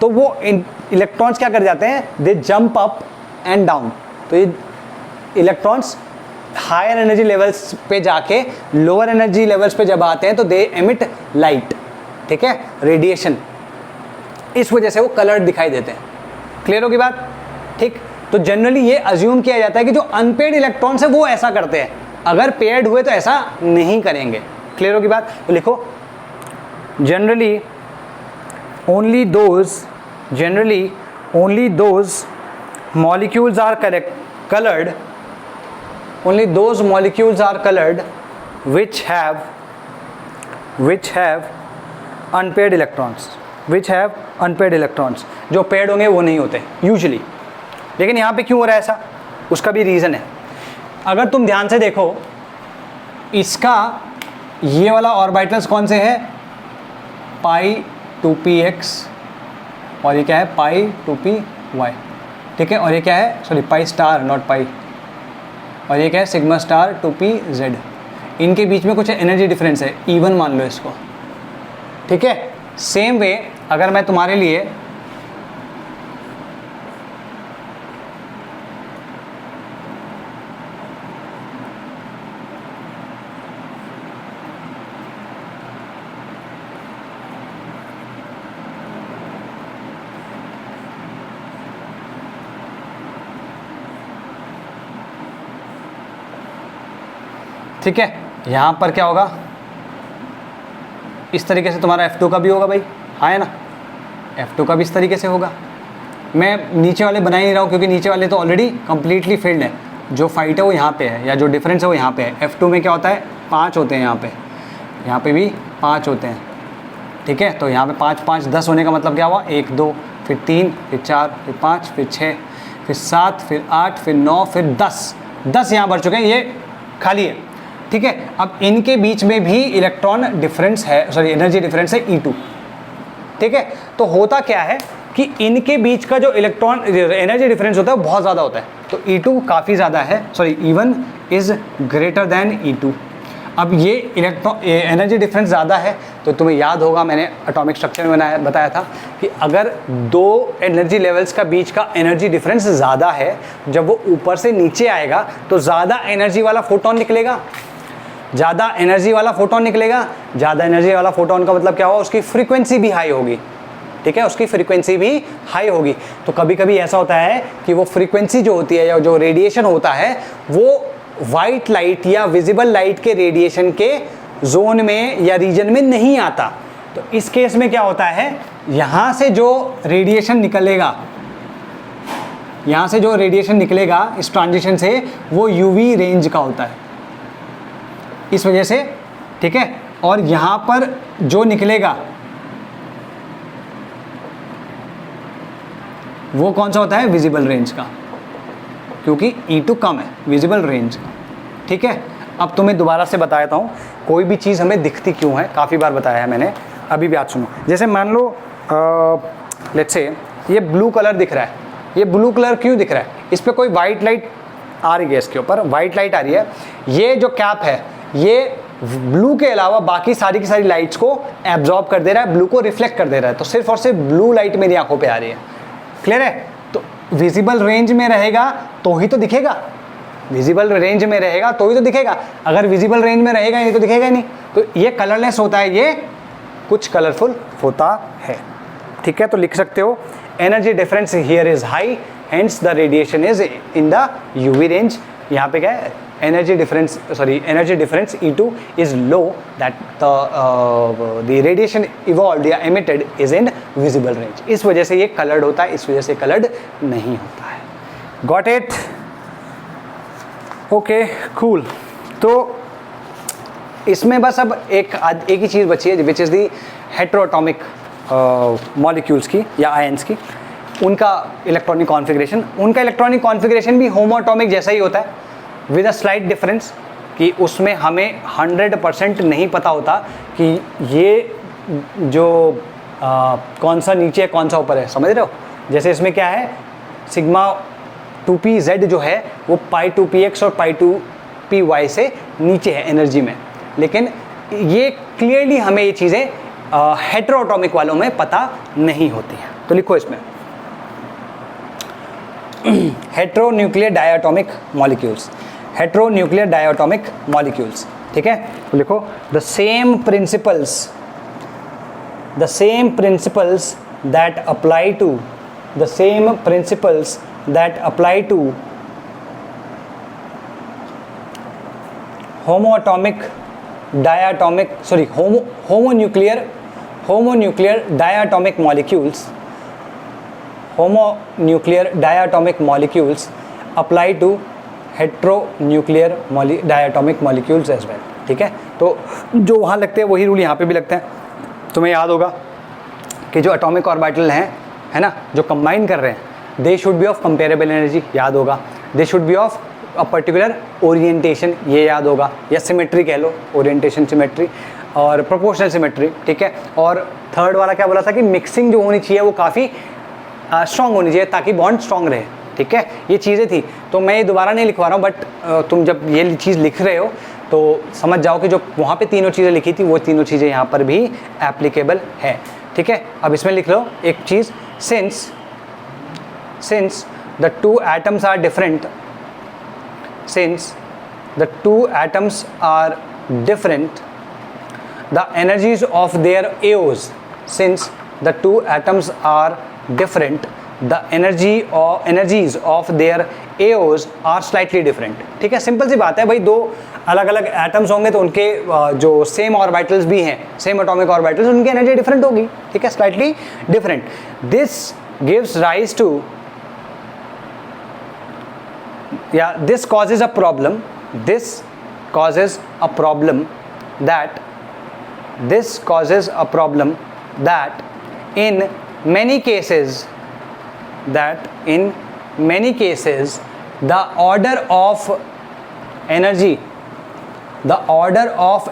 A: तो वो इलेक्ट्रॉन्स क्या कर जाते हैं, दे जंप अप एंड डाउन. तो ये इलेक्ट्रॉन्स हायर एनर्जी लेवल्स पे जाके लोअर एनर्जी लेवल्स पे जब आते हैं तो दे एमिट लाइट, ठीक है, रेडिएशन. इस वजह से वो कलर्ड दिखाई देते हैं. क्लियर होगी बात? ठीक. तो जनरली ये अज्यूम किया जाता है कि जो अनपेयर्ड इलेक्ट्रॉन्स है वो ऐसा करते हैं, अगर पेयर्ड हुए तो ऐसा नहीं करेंगे. क्लियर होगी बात? तो लिखो, generally only those molecules are colored, only those molecules are colored which have unpaired electrons, जो paired होंगे वो नहीं होते usually. लेकिन यहाँ पे क्यों हो रहा है ऐसा, उसका भी रीज़न है. अगर तुम ध्यान से देखो, इसका ये वाला ऑर्बिटल्स कौन से है, पाई 2px, और ये क्या है, पाई 2py, ठीक है, और ये क्या है, सॉरी पाई स्टार नॉट पाई, और ये क्या है, सिग्मा स्टार 2pz. इनके बीच में कुछ एनर्जी डिफरेंस है, इवन मान लो इसको, ठीक है. सेम वे अगर मैं तुम्हारे लिए ठीक है, यहाँ पर क्या होगा, इस तरीके से तुम्हारा F2 का भी होगा भाई, हाँ है ना, F2 का भी इस तरीके से होगा. मैं नीचे वाले बना ही नहीं रहा हूँ क्योंकि नीचे वाले तो ऑलरेडी कम्प्लीटली फिल्ड है. जो फाइट है वो यहाँ पे है, या जो डिफरेंस है वो यहाँ पे है. F2 में क्या होता है, 5 होते हैं यहाँ पे भी 5 होते हैं, ठीक है. तो यहाँ पे 5 5 10 होने का मतलब क्या हुआ, 1 2 फिर 3 फिर 4 फिर 5 फिर 6 फिर 7 फिर 8 फिर 9 फिर 10 यहाँ बढ़ चुके हैं, ये खाली है, ठीक है. अब इनके बीच में भी इलेक्ट्रॉन डिफरेंस है, सॉरी एनर्जी डिफरेंस है E2, ठीक है. तो होता क्या है कि इनके बीच का जो इलेक्ट्रॉन एनर्जी डिफरेंस होता है वो बहुत ज़्यादा होता है. तो E2 काफ़ी ज़्यादा है, sorry E1 is greater than E2. अब ये इलेक्ट्रॉन एनर्जी डिफरेंस ज़्यादा है, तो तुम्हें याद होगा मैंने एटॉमिक स्ट्रक्चर में बताया था कि अगर दो एनर्जी लेवल्स का बीच का एनर्जी डिफरेंस ज़्यादा है, जब वो ऊपर से नीचे आएगा तो ज़्यादा एनर्जी वाला फोटोन निकलेगा, ज़्यादा एनर्जी वाला फोटोन का मतलब क्या होगा, उसकी फ्रीक्वेंसी भी हाई होगी, ठीक है, उसकी फ्रीक्वेंसी भी हाई होगी. तो कभी कभी ऐसा होता है कि वो फ्रीक्वेंसी जो होती है या जो रेडिएशन होता है वो वाइट लाइट या विजिबल लाइट के रेडिएशन के जोन में या रीजन में नहीं आता. तो इस केस में क्या होता है, यहाँ से जो रेडिएशन निकलेगा इस ट्रांजिशन से, वो यूवी रेंज का होता है इस वजह से, ठीक है. और यहाँ पर जो निकलेगा वो कौन सा होता है, विजिबल रेंज का, क्योंकि E2 कम है विजिबल रेंज का, ठीक है. अब तुम्हें दोबारा से बता देता हूँ कोई भी चीज़ हमें दिखती क्यों है, काफ़ी बार बताया है मैंने, अभी भी आज सुनो. जैसे मान लो लेट्स से ये ब्लू कलर दिख रहा है, ये ब्लू कलर क्यों दिख रहा है, इस पर कोई वाइट लाइट आ रही है, इसके ऊपर वाइट लाइट आ रही है. ये जो कैप है ये ब्लू के अलावा बाकी सारी की सारी लाइट्स को एब्जॉर्ब कर दे रहा है, ब्लू को रिफ्लेक्ट कर दे रहा है. तो सिर्फ और सिर्फ ब्लू लाइट मेरी आंखों पे आ रही है. क्लियर है? तो विजिबल रेंज में रहेगा तो ही तो दिखेगा, अगर विजिबल रेंज में रहेगा नहीं तो दिखेगा ही नहीं. तो ये कलरलेस होता है, ये कुछ कलरफुल होता है, ठीक है. तो लिख सकते हो energy difference here is high, hence the radiation is in the UV range. यहाँ पे क्या है, energy difference E2 is low, that the radiation evolved या emitted is in visible range. इस वजह से ये colored होता है, इस वजह से colored नहीं होता है. Got it? Okay cool. तो इसमें बस अब एक ही चीज़ बची है which is the heteroatomic molecules की या आयंस की, उनका इलेक्ट्रॉनिक कॉन्फ़िगरेशन। उनका इलेक्ट्रॉनिक कॉन्फ़िगरेशन भी होमोएटॉमिक जैसा ही होता है विद अ स्लाइट डिफरेंस कि उसमें हमें 100% नहीं पता होता कि ये जो कौन सा नीचे है कौन सा ऊपर है, समझ रहे हो। जैसे इसमें क्या है, सिग्मा 2pz जो है वो पाई 2px और पाई 2py से नीचे है एनर्जी में, लेकिन ये क्लियरली हमें ये चीज़ें हेटेरोटॉमिक वालों में पता नहीं होती हैं। तो लिखो इसमें हेटेरोन्यूक्लियर डायटोमिक मॉलिक्यूल्स, हेटेरोन्यूक्लियर डायटोमिक मॉलिक्यूल्स, ठीक है। तो लिखो the same principles that apply to the same principles that apply to homonuclear diatomic molecules apply to heteronuclear diatomic molecules as well, ठीक है। तो जो वहाँ लगते हैं वही रूल यहाँ पे भी लगते हैं। तुम्हें याद होगा कि जो एटॉमिक ऑर्बिटल हैं, है ना, जो कंबाइन कर रहे हैं, they should be of comparable energy, याद होगा। They should be of a particular orientation, ये याद होगा, या सिमेट्री कह लो, ओरिएंटेशन सिमेट्री और प्रोपोर्शनल सिमेट्री, ठीक है। और थर्ड वाला क्या बोला था कि मिक्सिंग जो होनी चाहिए वो काफ़ी स्ट्रॉन्ग होनी चाहिए ताकि बॉन्ड स्ट्रॉन्ग रहे, ठीक है। ये चीज़ें थी, तो मैं ये दोबारा नहीं लिखवा रहा हूँ, बट तुम जब ये चीज़ लिख रहे हो तो समझ जाओ कि जो वहाँ पे तीनों चीज़ें लिखी थी वो तीनों चीज़ें यहाँ पर भी एप्लीकेबल है, ठीक है। अब इसमें लिख लो एक चीज़, since the two atoms are different, the energies of their AOs, since the two atoms are different, the energies of their AOs are slightly different, ठीक है। सिंपल सी बात है भाई, दो अलग अलग एटम्स होंगे तो उनके जो सेम ऑर्बिटल्स भी हैं, सेम एटॉमिक ऑर्बिटल्स, उनकी एनर्जी डिफरेंट होगी, ठीक है, slightly different. This gives rise to this causes a problem that in many cases the order of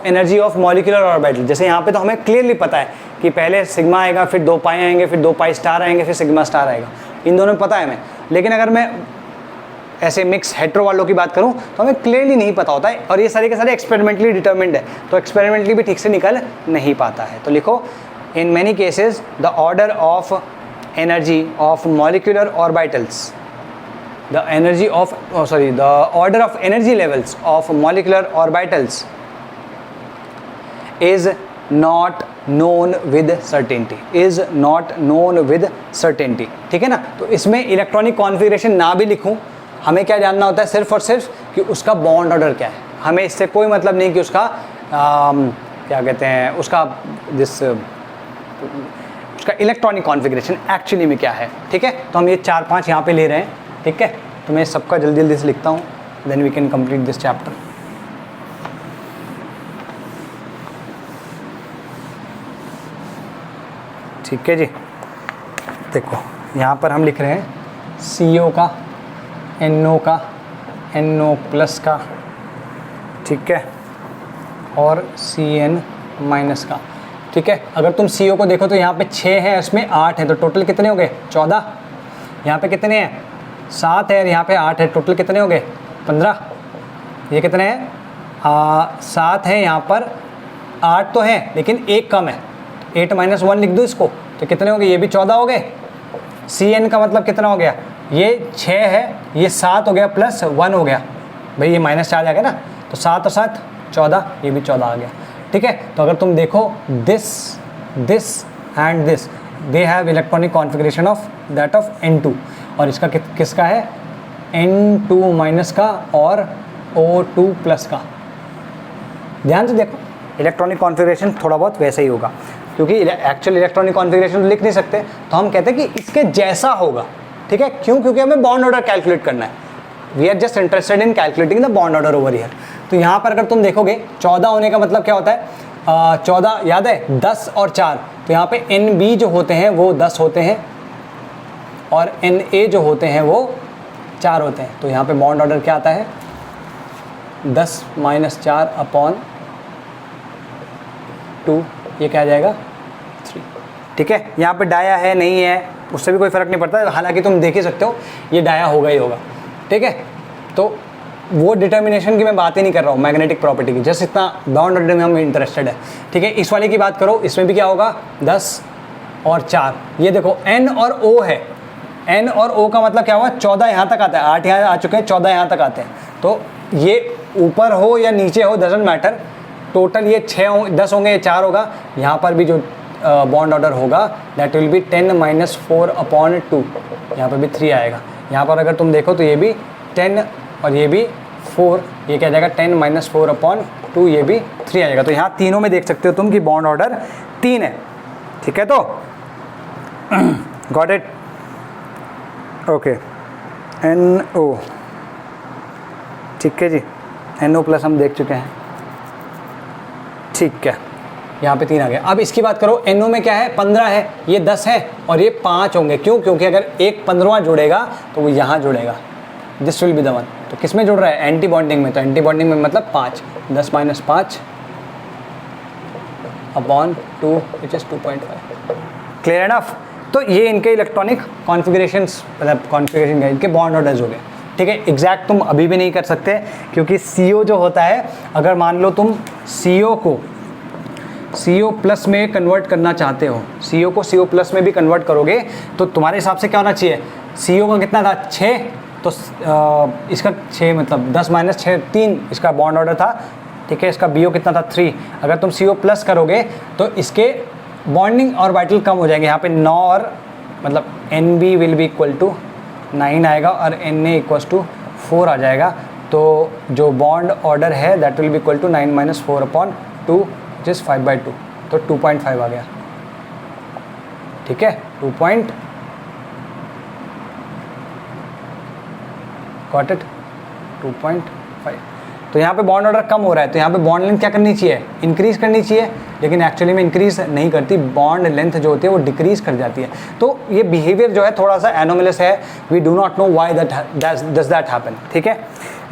A: energy of molecular orbital, जैसे यहाँ पे तो हमें क्लियरली पता है कि पहले सिग्मा आएगा, फिर 2 पाई आएंगे, फिर 2 पाई स्टार आएंगे, फिर सिग्मा स्टार आएगा, इन दोनों में पता है हमें। लेकिन अगर मैं ऐसे मिक्स हेट्रो वालों की बात करूं तो हमें क्लियरली नहीं पता होता है, और ये सारे के सारे एक्सपेरिमेंटली डिटर्मिंड है, तो एक्सपेरिमेंटली भी ठीक से निकल नहीं पाता है। तो लिखो in many cases the order of energy of molecular orbitals, the order of energy levels of molecular orbitals is not known with certainty, ठीक है ना। तो इसमें इलेक्ट्रॉनिक कॉन्फ़िगरेशन ना भी लिखूं, हमें क्या जानना होता है सिर्फ और सिर्फ कि उसका बॉन्ड ऑर्डर क्या है। हमें इससे कोई मतलब नहीं कि उसका क्या कहते हैं, उसका इलेक्ट्रॉनिक कॉन्फ़िगरेशन एक्चुअली में क्या है, ठीक है। तो हम ये 4-5 यहाँ पे ले रहे हैं, ठीक है। तो मैं सबका जल्दी जल्दी से लिखता हूँ, then we can complete this chapter. ठीक है जी, देखो यहाँ पर हम लिख रहे हैं CO का, NO का, NO प्लस का, ठीक है, और CN माइनस का, ठीक है। अगर तुम CO को देखो तो यहाँ पे 6 है, इसमें 8 है, तो टोटल कितने हो गए 14। यहाँ पे कितने हैं 7 है, यहाँ पे 8 है, टोटल कितने हो गए 15। ये कितने हैं 7 है, यहाँ पर 8 तो हैं लेकिन एक कम है, 8 - 1 लिख दो इसको, तो कितने हो गए, ये भी 14 हो गए। CN का मतलब कितना हो गया, ये 6 है, ये 7 हो गया प्लस 1 हो गया, भाई ये माइनस चार्ज आ गया ना, तो 7 और 7 14, ये भी 14 आ गया, ठीक है। तो अगर तुम देखो this and this, they have electronic configuration of that of N2, और इसका किसका है N2 माइनस का और O2 प्लस का। ध्यान से देखो, इलेक्ट्रॉनिक कॉन्फ़िगरेशन थोड़ा बहुत वैसे ही होगा, क्योंकि एक्चुअल इलेक्ट्रॉनिक कॉन्फ़िगरेशन तो लिख नहीं सकते, तो हम कहते हैं कि इसके जैसा होगा, ठीक है। क्यों, क्योंकि हमें बॉन्ड ऑर्डर कैलकुलेट करना है, we are just interested in calculating the bond order over here. तो यहाँ पर अगर तुम देखोगे 14 होने का मतलब क्या होता है, 14 याद है 10 और 4, तो यहाँ पे NB जो होते हैं वो 10 होते हैं और NA जो होते हैं वो 4 होते हैं। तो यहाँ पे बॉन्ड ऑर्डर क्या आता है 10 - 4 अपॉन 2, ये क्या आ जाएगा 3। ठीक है, यहाँ पे डाया है नहीं है उससे भी कोई फ़र्क नहीं पड़ता, हालांकि तुम देख ही सकते हो ये डाया होगा ही होगा। ठीक है, तो वो डिटर्मिनेशन की मैं बात ही नहीं कर रहा हूँ, मैग्नेटिक प्रॉपर्टी की, जस्ट इतना बॉन्ड ऑर्डर में हम इंटरेस्टेड है। ठीक है, इस वाले की बात करो, इसमें भी क्या होगा 10 और 4, ये देखो N और O है, N और O का मतलब क्या हुआ 14 यहाँ तक आता है, 8 यहाँ आ चुके हैं, 14 यहाँ तक आते हैं। तो ये ऊपर हो या नीचे हो डजंट मैटर, टोटल ये 10 होंगे, ये 4 होगा। यहाँ पर भी जो बॉन्ड ऑर्डर होगा दैट विल बी 10 - 4 अपॉन 2, यहाँ पर भी 3 आएगा। यहाँ पर अगर तुम देखो तो ये भी 10 और ये भी 4, ये क्या जाएगा 10 - 4 अपॉन 2, ये भी 3 आ जाएगा। तो यहाँ तीनों में देख सकते हो तुम कि बॉन्ड ऑर्डर 3 है। ठीक है, तो गॉट इट, ओके। NO, ठीक है जी, NO प्लस हम देख चुके हैं। ठीक है, यहाँ पे 3 आ गया। अब इसकी बात करो, NO में क्या है 15 है, ये 10 है और ये 5 होंगे। क्यों? क्योंकि अगर एक 15वां जुड़ेगा तो वो यहाँ जुड़ेगा, this will be the one. तो किस में जुड़ रहा है एंटी बॉन्डिंग में, तो एंटी बॉन्डिंग में मतलब 5, 10 - 5 upon 2 which is 2.5। Clear enough? तो ये इनके इलेक्ट्रॉनिक कॉन्फ़िगरेशंस, मतलब कॉन्फ़िगरेशन इनके बॉन्ड ऑर्डर्स हो गए। ठीक है, एग्जैक्ट तुम अभी भी नहीं कर सकते क्योंकि CO जो होता है, अगर मान लो तुम CO को CO प्लस में कन्वर्ट करना चाहते हो, CO को CO प्लस में भी कन्वर्ट करोगे तो तुम्हारे हिसाब से क्या होना चाहिए, CO का कितना था 6, तो इसका 6 मतलब 10 - 6 3 इसका बॉन्ड ऑर्डर था। ठीक है, इसका BO कितना था 3। अगर तुम CO प्लस करोगे तो इसके बॉन्डिंग ऑर्बिटल कम हो जाएंगे, यहाँ पे 9 और मतलब NB will be equal to 9 आएगा और NA इक्वल टू 4 आ जाएगा। तो जो बॉन्ड ऑर्डर है that will be equal to 9 - 4 upon 2 जिस 5/2, तो 2.5 आ गया। ठीक है, 2. Got it, 2.5। तो यहाँ पे बॉन्ड ऑर्डर कम हो रहा है, तो यहाँ पे बॉन्ड लेंथ क्या करनी चाहिए, इंक्रीज़ करनी चाहिए, लेकिन एक्चुअली में इंक्रीज़ नहीं करती, बॉन्ड लेंथ जो होती है वो डिक्रीज़ कर जाती है। तो ये बिहेवियर जो है थोड़ा सा एनोमलस है, we do not know why does that happen. ठीक है,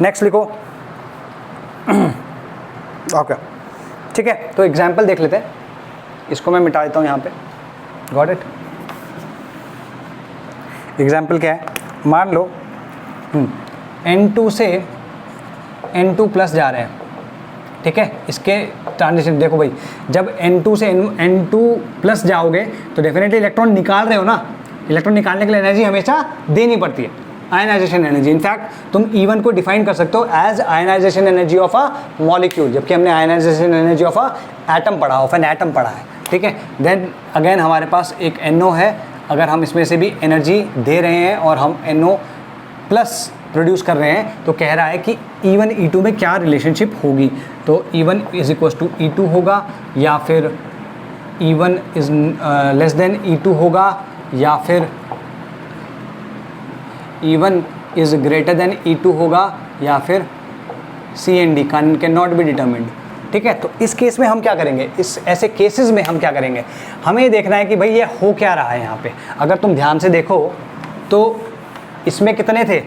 A: नेक्स्ट लिखो। ओके, ठीक है, तो एग्जाम्पल देख लेते हैं, इसको मैं मिटा देता हूँ यहाँ पे। गॉट इट, एग्जाम्पल क्या है, मान लो N2 से N2 प्लस जा रहे हैं। ठीक है, इसके ट्रांजिशन देखो भाई, जब N2 से N2 प्लस जाओगे तो डेफिनेटली इलेक्ट्रॉन निकाल रहे हो ना, इलेक्ट्रॉन निकालने के लिए एनर्जी हमेशा देनी पड़ती है, आयनाइजेशन एनर्जी। इनफैक्ट तुम E1 को डिफाइन कर सकते हो as ionisation energy of a molecule, जबकि हमने ionisation energy of a atom पढ़ा, ऑफ एन एटम पढ़ा है। ठीक है, देन अगेन हमारे पास एक NO है, अगर हम इसमें से भी एनर्जी दे रहे हैं और हम NO प्लस प्रोड्यूस कर रहे हैं, तो कह रहा है कि E1 E2 में क्या रिलेशनशिप होगी। तो E1 is equal to E2 होगा, या फिर E1 is less than E2 होगा, या फिर E1 is greater than E2 होगा, या फिर C and D can not be determined. ठीक है, तो इस केस में हम क्या करेंगे, इस ऐसे केसेस में हम क्या करेंगे, हमें ये देखना है कि भाई ये हो क्या रहा है यहाँ पे। अगर तुम ध्यान से देखो तो इसमें कितने थे,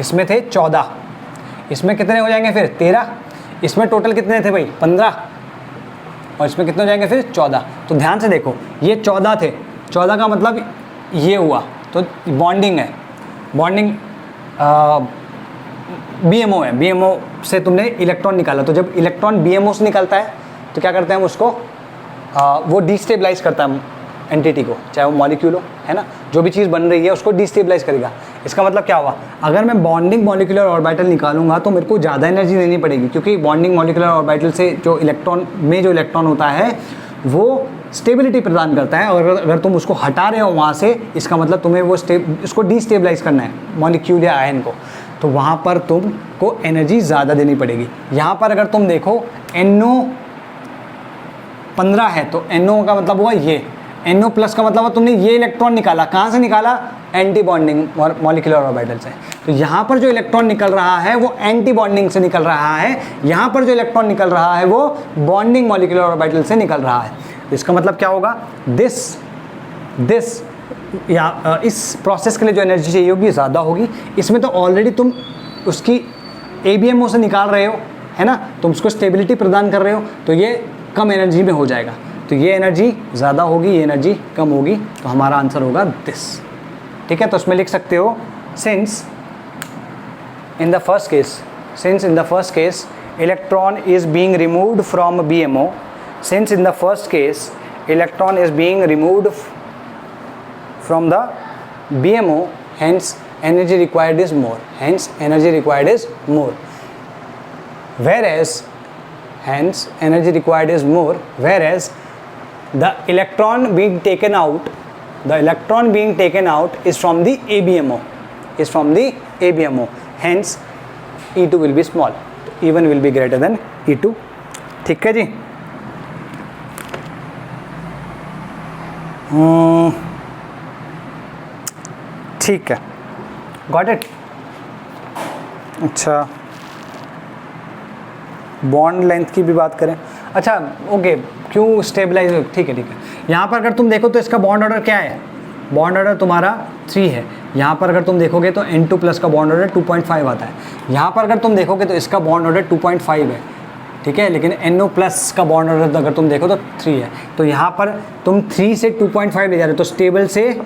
A: इसमें थे 14, इसमें कितने हो जाएंगे फिर 13, इसमें टोटल कितने थे भाई 15, और इसमें कितने हो जाएंगे फिर 14। तो ध्यान से देखो, ये 14 थे, 14 का मतलब ये हुआ, तो बॉन्डिंग है, बॉन्डिंग BMO है, BMO से तुमने इलेक्ट्रॉन निकाला। तो जब इलेक्ट्रॉन BMO से निकलता है तो क्या करते हैं हम उसको, वो डिस्टेबलाइज करता है एंटिटी को, चाहे वो मॉलिक्यूल हो, है ना, जो भी चीज़ बन रही है उसको डिस्टेबलाइज करेगा। इसका मतलब क्या हुआ, अगर मैं बॉन्डिंग मॉलिक्यूलर ऑर्बिटल निकालूंगा तो मेरे को ज़्यादा एनर्जी देनी पड़ेगी, क्योंकि बॉन्डिंग मॉलिक्यूलर ऑर्बिटल से जो इलेक्ट्रॉन होता है वो स्टेबिलिटी प्रदान करता है, और अगर तुम उसको हटा रहे हो वहाँ से, इसका मतलब तुम्हें वो उसको डिस्टेबलाइज करना है मॉलिक्यूल या आयन को, तो वहाँ पर तुमको एनर्जी ज़्यादा देनी पड़ेगी। यहाँ पर अगर तुम देखो NO 15 है, तो NO का मतलब हुआ ये, NO+ का मतलब तुमने ये इलेक्ट्रॉन निकाला, कहाँ से निकाला? एंटी बॉन्डिंग मॉलिक्यूलर ऑर्बिटल से। तो यहाँ पर जो इलेक्ट्रॉन निकल रहा है वो एंटी बॉन्डिंग से निकल रहा है, यहाँ पर जो इलेक्ट्रॉन निकल रहा है वो बॉन्डिंग मॉलिक्यूलर ऑर्बिटल से निकल रहा है। तो इसका मतलब क्या होगा? दिस या इस प्रोसेस के लिए जो एनर्जी चाहिए होगी ज़्यादा होगी। इसमें तो ऑलरेडी तुम उसकी ABMO से निकाल रहे हो, है ना, तुम उसको स्टेबिलिटी प्रदान कर रहे हो, तो ये कम एनर्जी में हो जाएगा। तो ये एनर्जी ज़्यादा होगी, ये एनर्जी कम होगी, तो हमारा आंसर होगा दिस। ठीक है, तो उसमें लिख सकते हो since in the first case electron is being removed from BMO, since in the first case electron is being removed from the BMO, hence energy required is more, whereas the electron being taken out is from the ABMO, hence E2 will be small, E1 will be greater than E2। ठीक है जी, ठीक है, got it. अच्छा, bond length की भी बात करें। अच्छा ओके, क्यों स्टेबलाइज? ठीक है, यहाँ पर अगर तुम देखो तो इसका बॉन्ड ऑर्डर क्या है? बॉन्ड ऑर्डर तुम्हारा 3 है। यहाँ पर अगर तुम देखोगे तो N2+ का बॉन्ड ऑर्डर 2.5 आता है। यहाँ पर अगर तुम देखोगे तो इसका बॉन्ड ऑर्डर 2.5 है, ठीक है, लेकिन NO+ का बॉन्ड ऑर्डर अगर तुम देखो तो 3 है। तो यहाँ पर तुम 3 से 2.5 ले जा रहे हो, तो स्टेबल से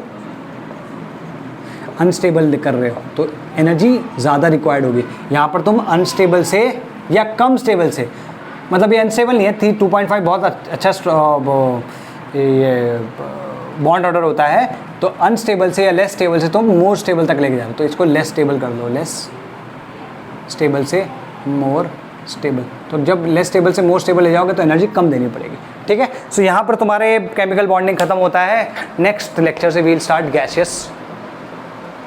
A: अनस्टेबल कर रहे हो, तो एनर्जी ज़्यादा रिक्वायर्ड होगी। यहाँ पर तुम अनस्टेबल से या कम स्टेबल से, मतलब ये अनस्टेबल नहीं है, 2.5 बहुत अच्छा ये बॉन्ड ऑर्डर होता है। तो अनस्टेबल से या लेस स्टेबल से तुम मोर स्टेबल तक लेके जा रहे हो, तो इसको लेस स्टेबल कर लो, लेस स्टेबल से मोर स्टेबल। तो जब लेस स्टेबल से मोर स्टेबल ले जाओगे तो एनर्जी कम देनी पड़ेगी। ठीक है, सो यहाँ पर तुम्हारे केमिकल बॉन्डिंग खत्म होता है। नेक्स्ट लेक्चर से वील स्टार्ट गैसियस